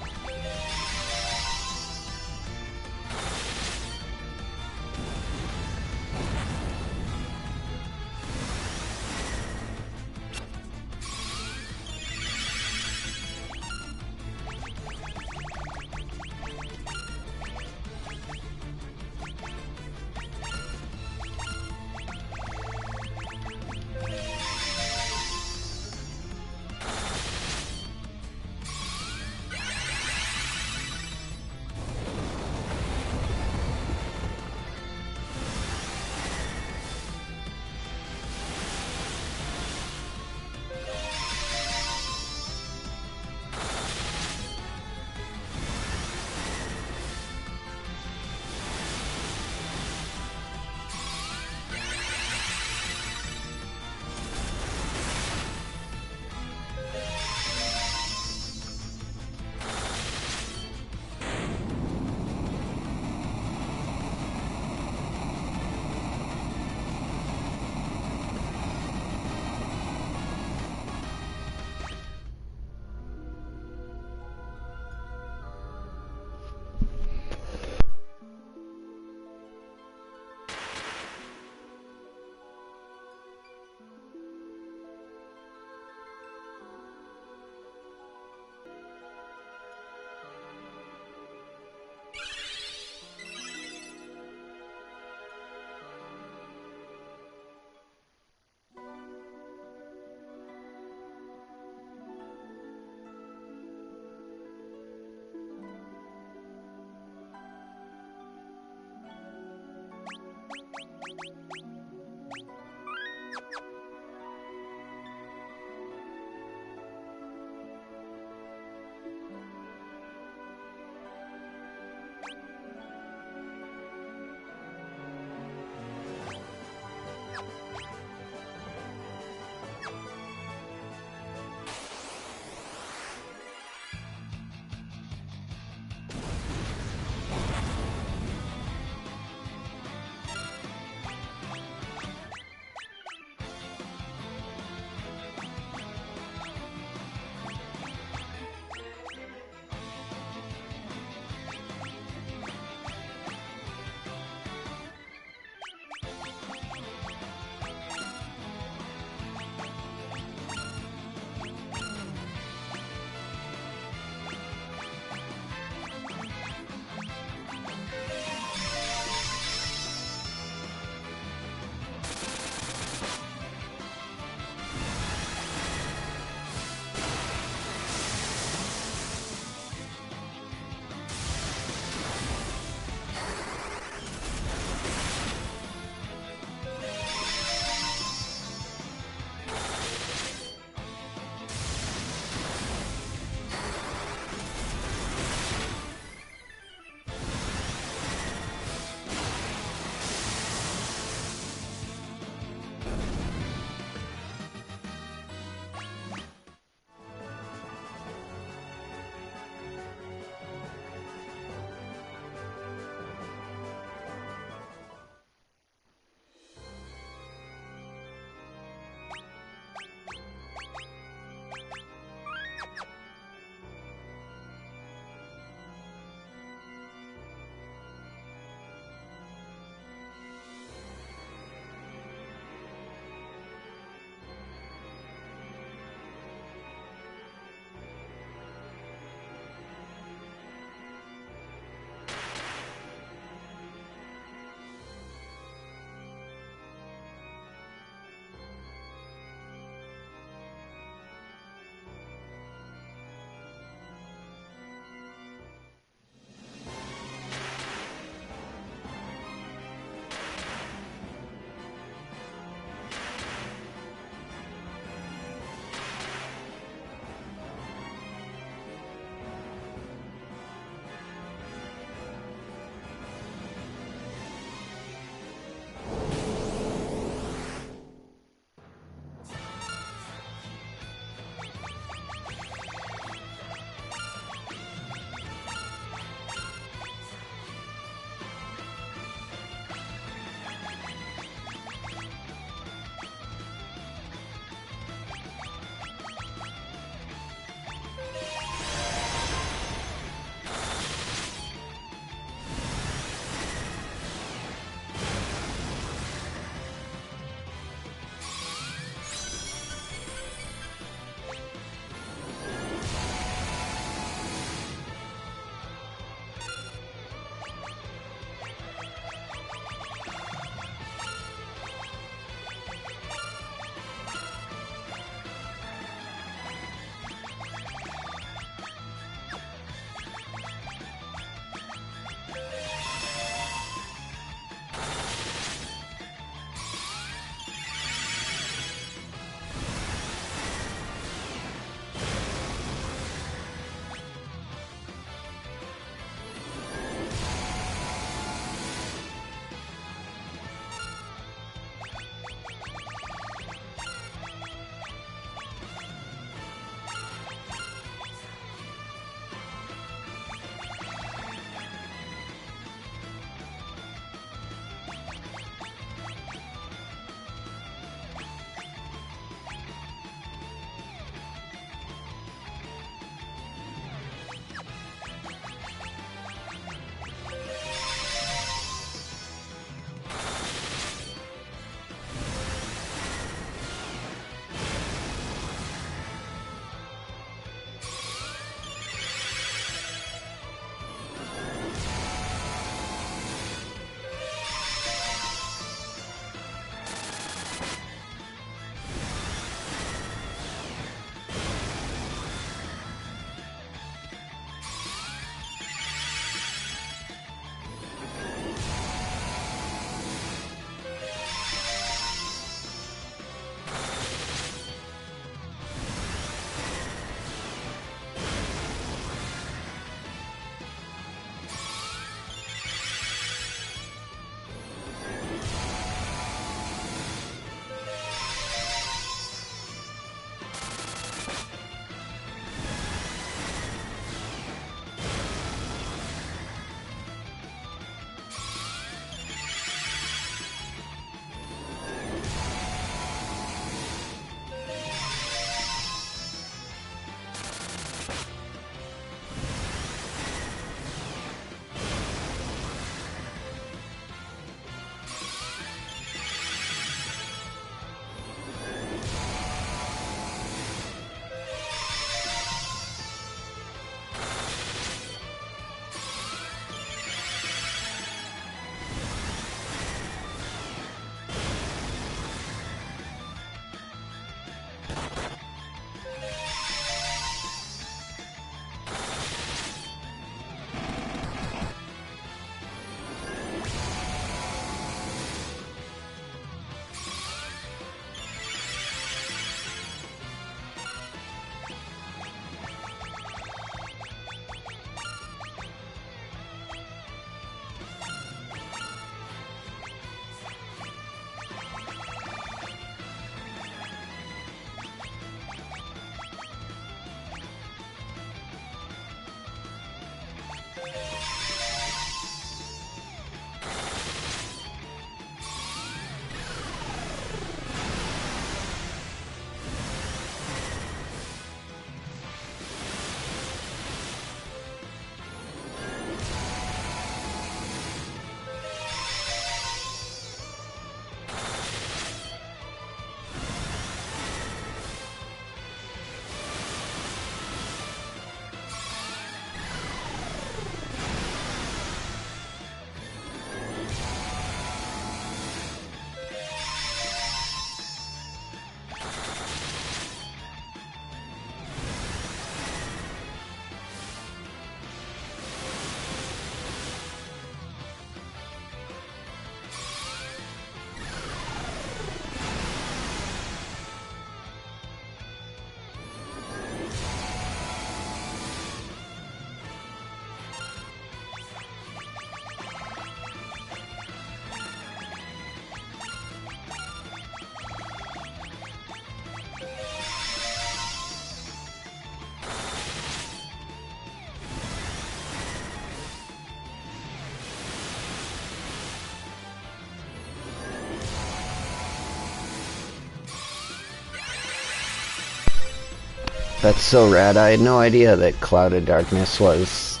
That's so rad. I had no idea that Cloud of Darkness was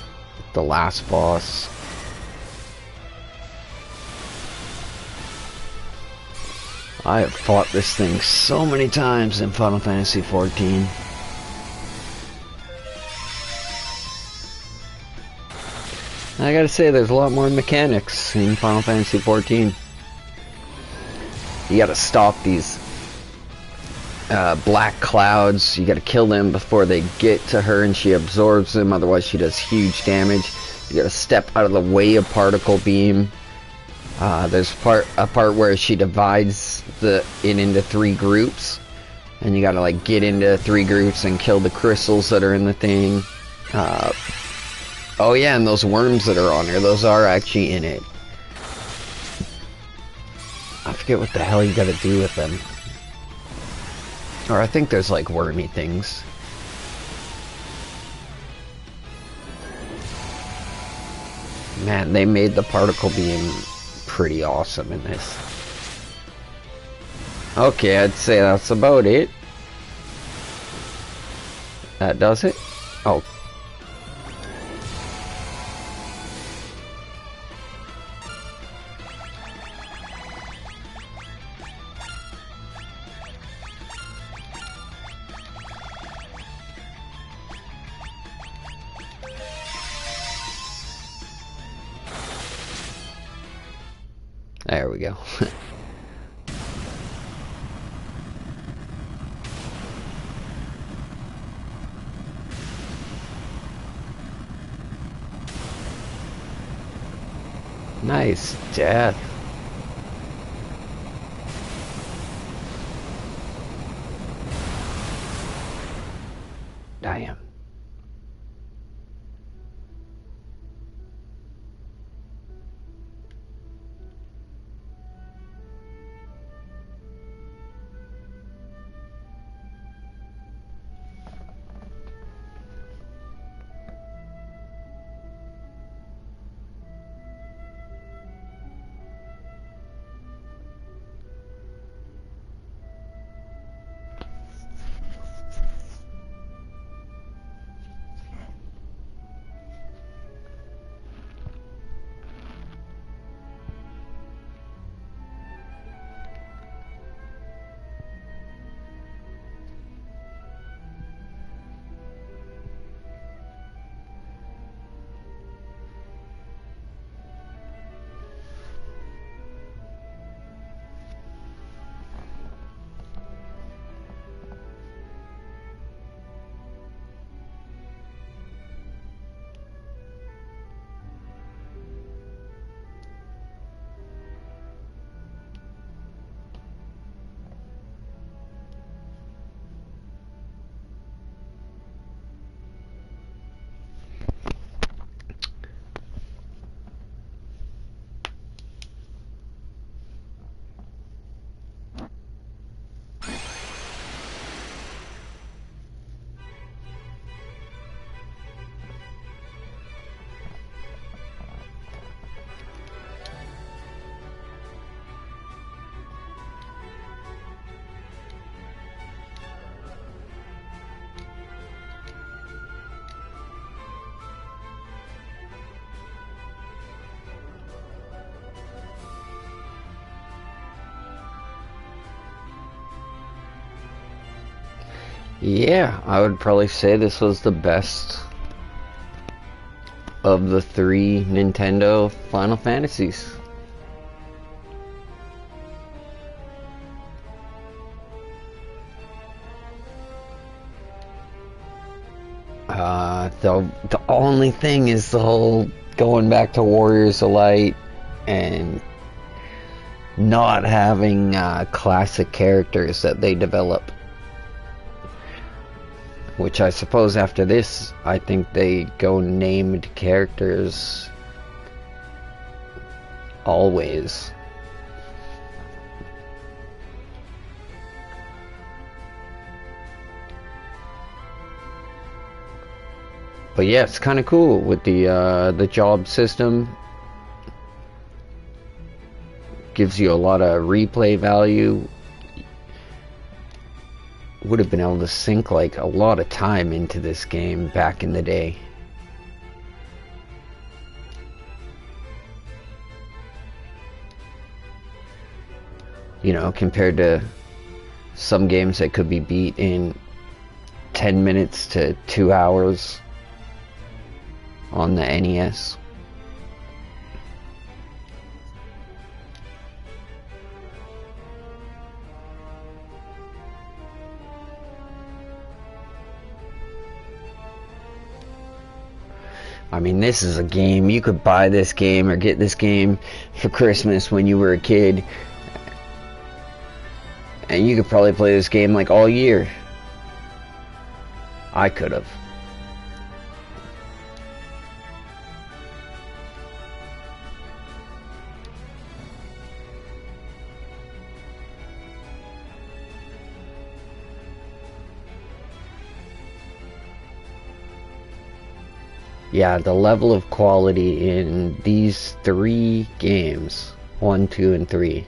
the last boss. I have fought this thing so many times in Final Fantasy XIV. I gotta say, there's a lot more mechanics in Final Fantasy XIV. You gotta stop these black clouds. You gotta kill them before they get to her and she absorbs them, otherwise she does huge damage. You gotta step out of the way of particle beam. There's a part where she divides it into 3 groups, and you gotta like get into 3 groups and kill the crystals that are in the thing. Oh yeah, and those worms that are on her, those are actually in it. I forget what the hell you gotta do with them. Or I think there's like wormy things. Man, they made the particle beam pretty awesome in this. Okay, I'd say that's about it. That does it? Oh. There we go. Nice death. Damn. Yeah, I would probably say this was the best of the 3 Nintendo Final Fantasies. The only thing is the whole going back to Warriors of Light and not having classic characters that they develop. Which I suppose after this, I think they go named characters always. But yeah, it's kind of cool with the job system. Gives you a lot of replay value. would have been able to sink like a lot of time into this game back in the day. You know, compared to some games that could be beat in 10 minutes to 2 hours on the NES. I mean, this is a game, you could buy this game or get this game for Christmas when you were a kid, and you could probably play this game like all year. I could have. Yeah, the level of quality in these 3 games, 1, 2, and 3.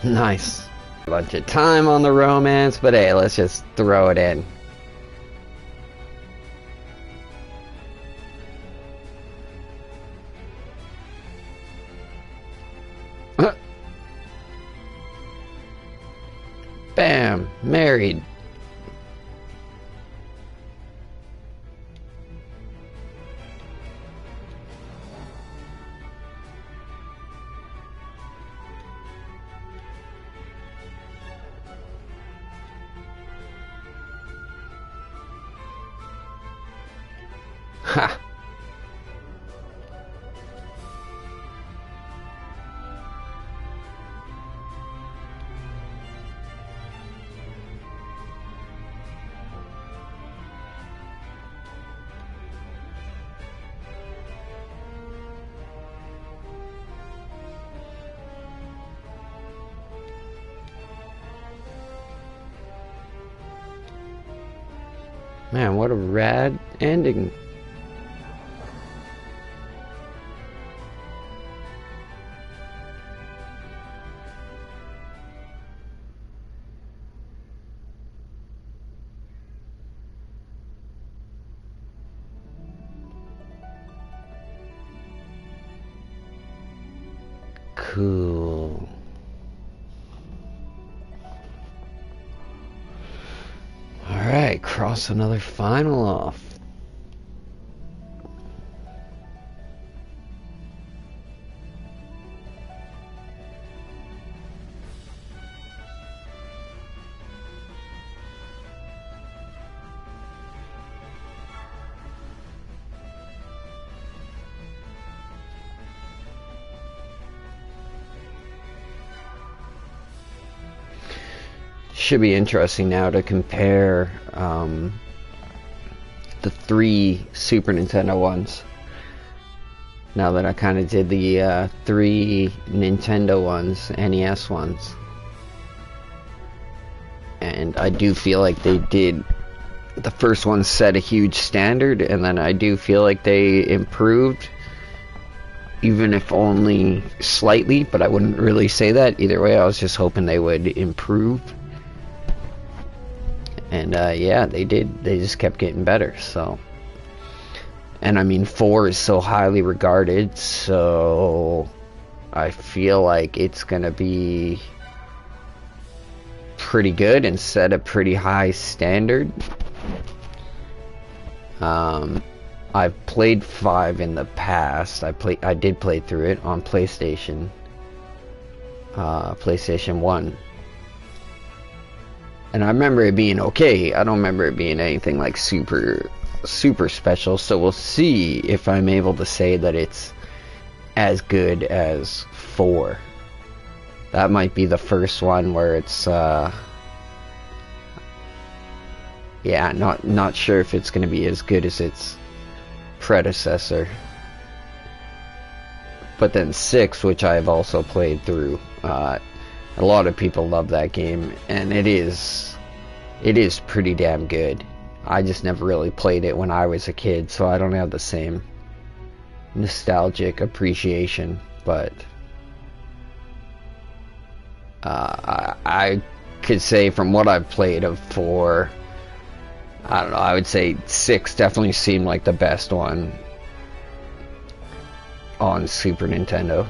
Nice. A bunch of time on the romance, but hey, let's just throw it in. Bam! Married. Ha! Man, what a rad ending. Cool. Alright, cross another final off. should be interesting now to compare the 3 Super Nintendo ones. Now that I kind of did the 3 Nintendo ones, NES ones. And I do feel like they did, the first one set a huge standard, and then I do feel like they improved, even if only slightly, but I wouldn't really say that. Either way, I was just hoping they would improve. And yeah, they did. They just kept getting better, so. And I mean, 4 is so highly regarded, so I feel like it's gonna be pretty good and set a pretty high standard. I've played 5 in the past. I did play through it on PlayStation 1. And I remember it being okay. I don't remember it being anything like super special, so we'll see if I'm able to say that it's as good as 4. That might be the first one where it's yeah, not sure if it's going to be as good as its predecessor. But then 6, which I've also played through, a lot of people love that game, and it is pretty damn good. I just never really played it when I was a kid, so I don't have the same nostalgic appreciation, but I could say from what I've played of 4, I don't know, I would say 6 definitely seemed like the best one on Super Nintendo.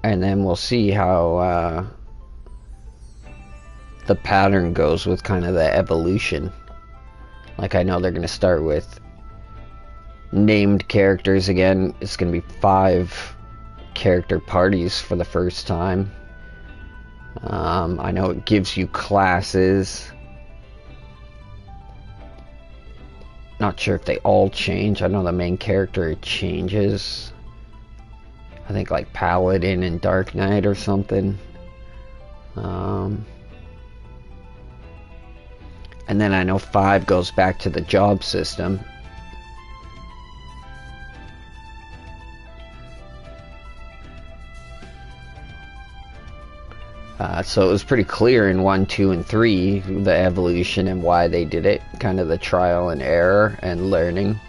And then we'll see how the pattern goes with kind of the evolution. Like, I know they're going to start with named characters again. It's going to be 5 character parties for the first time. I know it gives you classes. Not sure if they all change. I know the main character changes. I think like Paladin and Dark Knight or something. And then I know 5 goes back to the job system. So it was pretty clear in 1, 2, and 3, the evolution and why they did it. Kind of the trial and error and learning.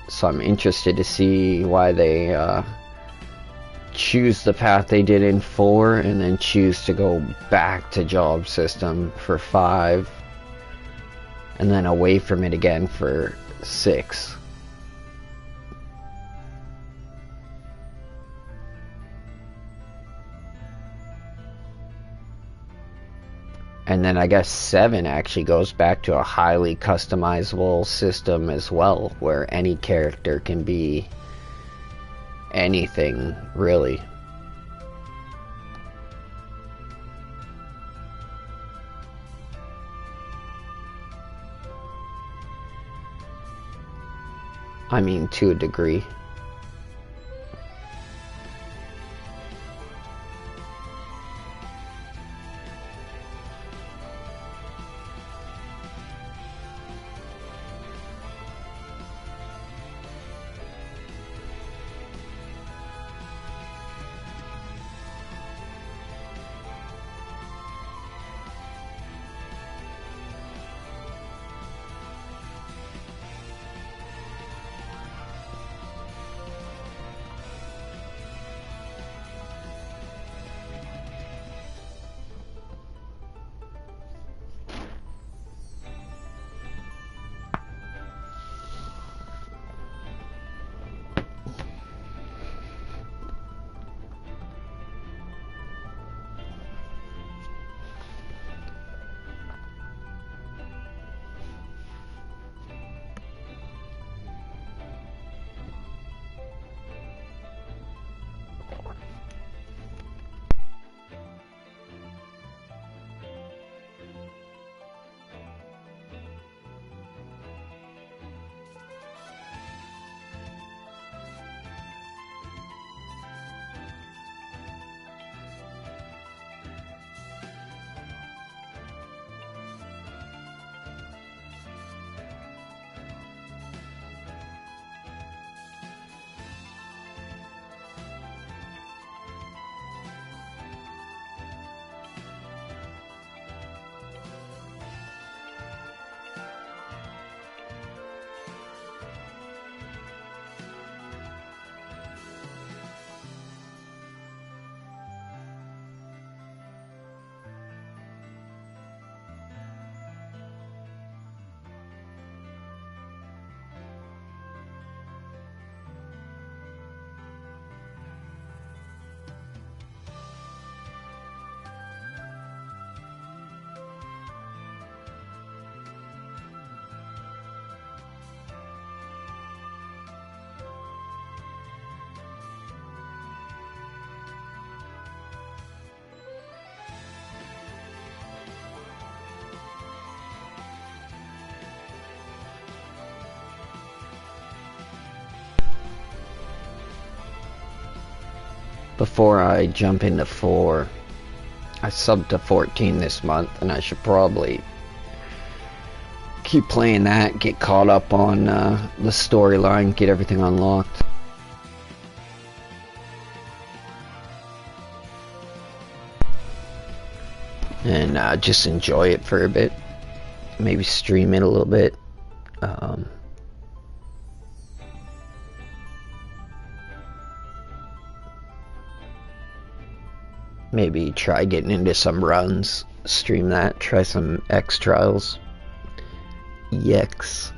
So I'm interested to see why they choose the path they did in 4 and then choose to go back to job system for 5 and then away from it again for 6. And then I guess 7 actually goes back to a highly customizable system as well, where any character can be anything, really. I mean, to a degree. before I jump into 4. I subbed to 14 this month, and I should probably keep playing that, get caught up on the storyline, get everything unlocked. And just enjoy it for a bit. Maybe stream it a little bit. Maybe try getting into some runs, stream that, try some X trials. EX.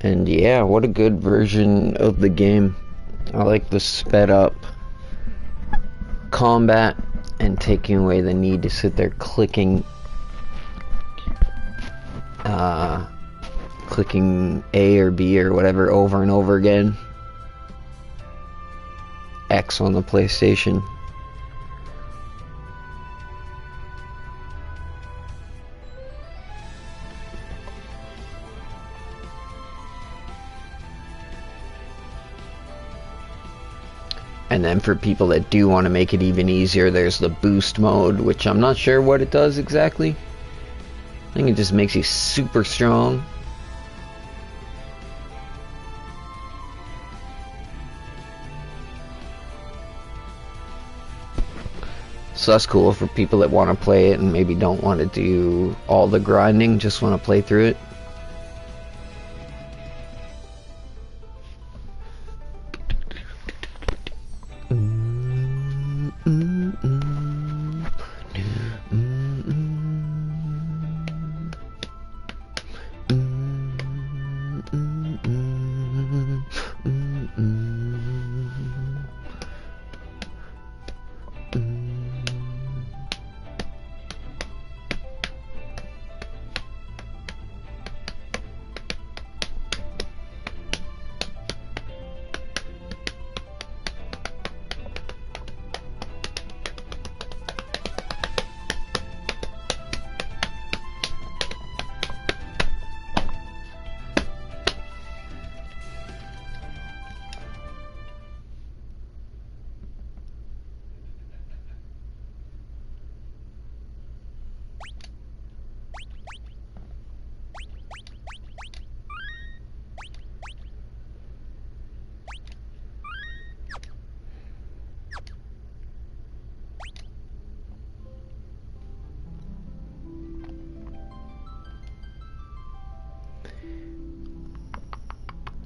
And yeah, what a good version of the game. I like the sped up combat and taking away the need to sit there clicking A or B or whatever over and over again. X on the PlayStation. And then for people that do want to make it even easier, there's the boost mode, which I'm not sure what it does exactly. I think it just makes you super strong. So that's cool for people that want to play it and maybe don't want to do all the grinding, just want to play through it.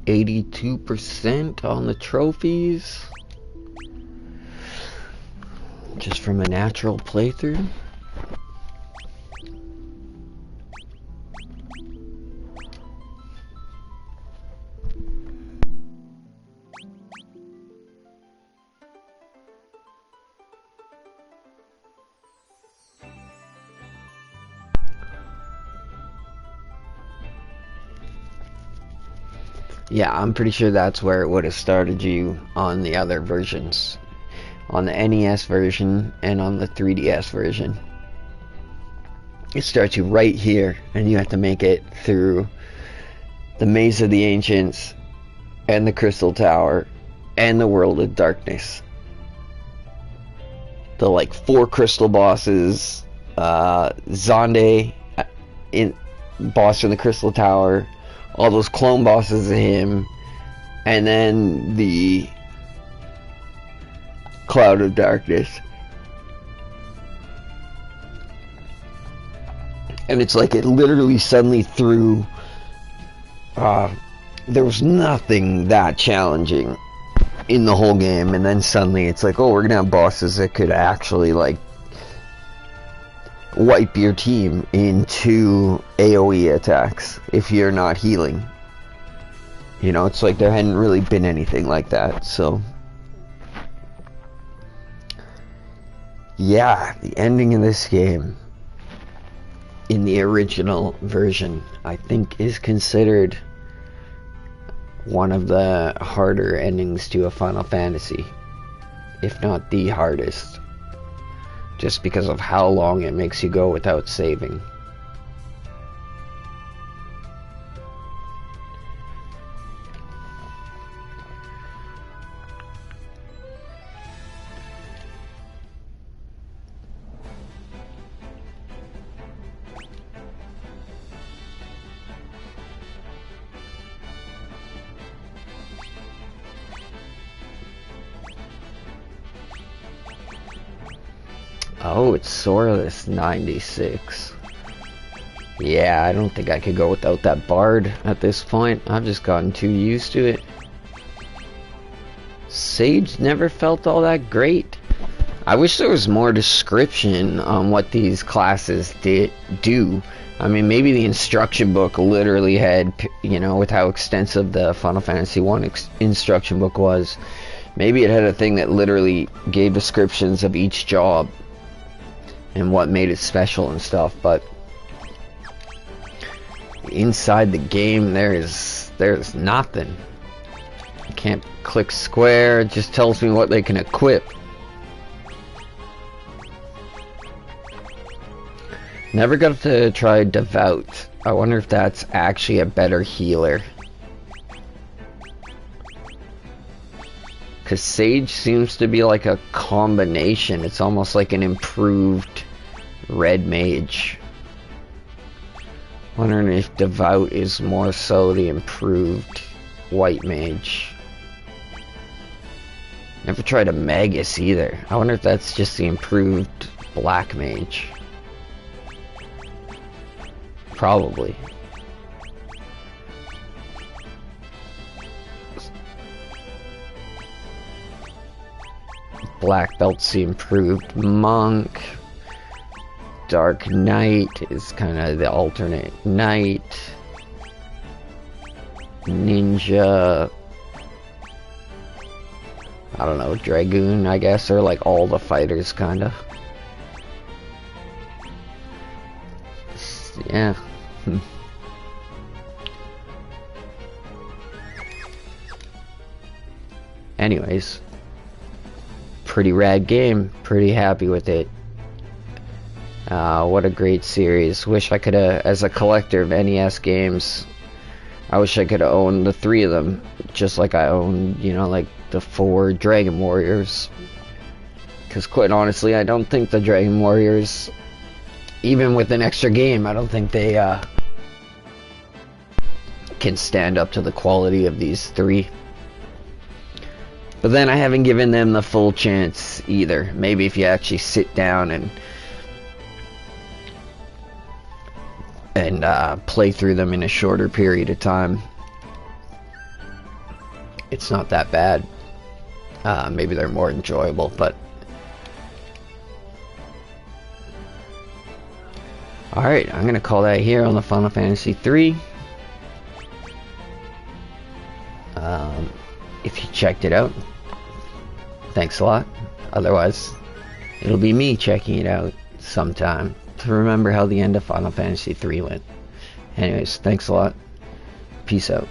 %, on the trophies, just from a natural playthrough. Yeah, I'm pretty sure that's where it would have started you on the other versions. On the NES version and on the 3DS version. It starts you right here, and you have to make it through the Maze of the Ancients, and the Crystal Tower, and the World of Darkness. The, like, 4 crystal bosses, Zonde, boss in the Crystal Tower, all those clone bosses of him, and then the cloud of darkness. And it's like it literally suddenly threw... there was nothing that challenging in the whole game, and then suddenly it's like, oh, we're gonna have bosses that could actually, like, wipe your team into AoE attacks if you're not healing. You know, it's like there hadn't really been anything like that, so... Yeah, the ending of this game, in the original version, I think is considered one of the harder endings to a Final Fantasy, if not the hardest, just because of how long it makes you go without saving. Oh, it's Sorless 96. Yeah, I don't think I could go without that bard at this point. I've just gotten too used to it. Sage never felt all that great. I wish there was more description on what these classes do. I mean, maybe the instruction book literally had, you know, with how extensive the Final Fantasy 1 instruction book was, maybe it had a thing that literally gave descriptions of each job and what made it special and stuff, but inside the game there's nothing. I can't click square, it just tells me what they can equip. Never got to try Devout. I wonder if that's actually a better healer. Because Sage seems to be like a combination. It's almost like an improved red mage. Wondering if Devout is more so the improved white mage. Never tried a Magus either. I wonder if that's just the improved black mage. Probably. Black belt's the improved monk. Dark Knight is kind of the alternate knight. Ninja. I don't know, Dragoon, I guess, are like all the fighters, kind of. Yeah. Anyways. Pretty rad game. Pretty happy with it. What a great series. Wish I could have, as a collector of NES games, I wish I could have owned the 3 of them. Just like I own, you know, like the 4 Dragon Warriors. Because quite honestly, I don't think the Dragon Warriors, even with an extra game, I don't think they can stand up to the quality of these 3. But then I haven't given them the full chance either. Maybe if you actually sit down and play through them in a shorter period of time, it's not that bad. Maybe they're more enjoyable, but alright, I'm gonna call that here on the Final Fantasy 3. If you checked it out, thanks a lot. Otherwise, it'll be me checking it out sometime to remember how the end of Final Fantasy 3 went. Anyways, thanks a lot. Peace out.